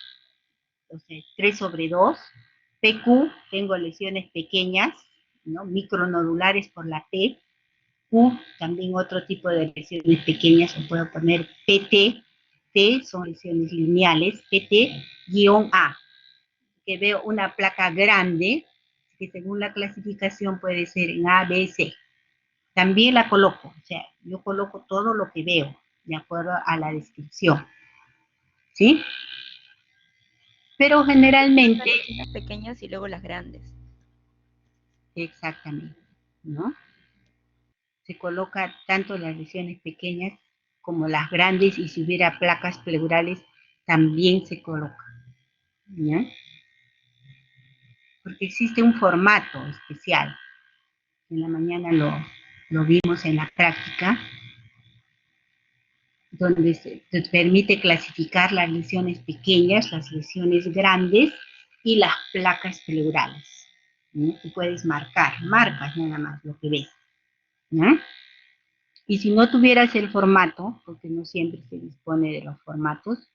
o sea, 3 sobre 2, PQ, tengo lesiones pequeñas, ¿no? Micronodulares por la P, Q, también otro tipo de lesiones pequeñas, o puedo poner PT, T son lesiones lineales, PT-A, que veo una placa grande, que según la clasificación puede ser en A, B, C. También la coloco, o sea, yo coloco todo lo que veo, de acuerdo a la descripción, ¿sí? Pero generalmente, Las pequeñas y luego las grandes. exactamente, ¿no? Se coloca tanto las lesiones pequeñas como las grandes, y si hubiera placas pleurales, también se coloca, ¿ya? Porque existe un formato especial. En la mañana lo vimos en la práctica, donde se te permite clasificar las lesiones pequeñas, las lesiones grandes y las placas pleurales, ¿no? Tú puedes marcas nada más lo que ves, ¿no? Y si no tuvieras el formato, porque no siempre se dispone de los formatos,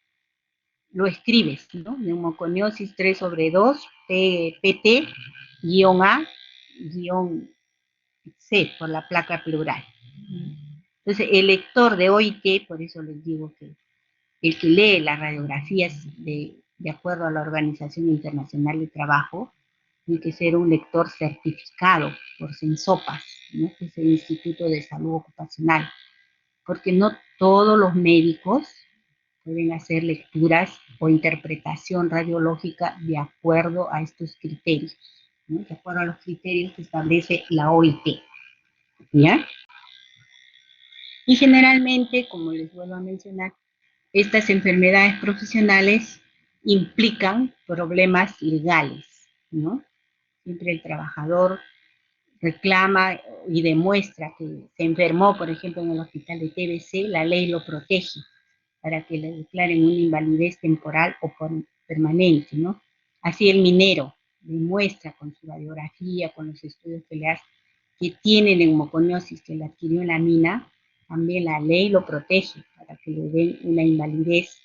lo escribes, ¿no? Neumoconiosis 3 sobre 2, PT, -A, C, por la placa pleural. Entonces, el lector de OIT, por eso les digo que el que lee las radiografías de acuerdo a la Organización Internacional de Trabajo, tiene que ser un lector certificado por Sensopas, ¿no? Que es el Instituto de Salud Ocupacional, porque no todos los médicos pueden hacer lecturas o interpretación radiológica de acuerdo a estos criterios, ¿no? De acuerdo a los criterios que establece la OIT, ¿ya? Y generalmente, como les vuelvo a mencionar, estas enfermedades profesionales implican problemas legales, ¿no? Siempre el trabajador reclama y demuestra que se enfermó, por ejemplo, en el hospital de TBC, la ley lo protege para que le declaren una invalidez temporal o permanente, ¿no? Así el minero demuestra con su radiografía, con los estudios que le hace, que tiene neumoconiosis, que la adquirió en la mina, también la ley lo protege para que le den una invalidez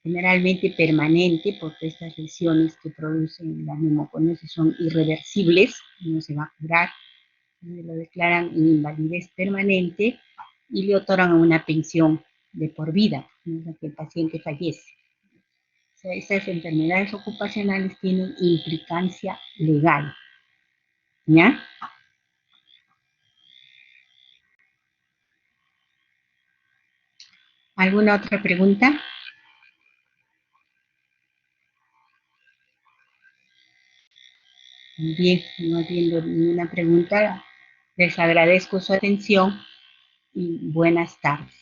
generalmente permanente, porque estas lesiones que producen la neumoconiosis son irreversibles, no se va a curar, lo declaran en invalidez permanente y le otorgan una pensión de por vida, ¿no? Que el paciente fallece. O sea, estas enfermedades ocupacionales tienen implicancia legal, ¿ya? ¿Alguna otra pregunta? Bien, no habiendo ninguna pregunta, les agradezco su atención y buenas tardes.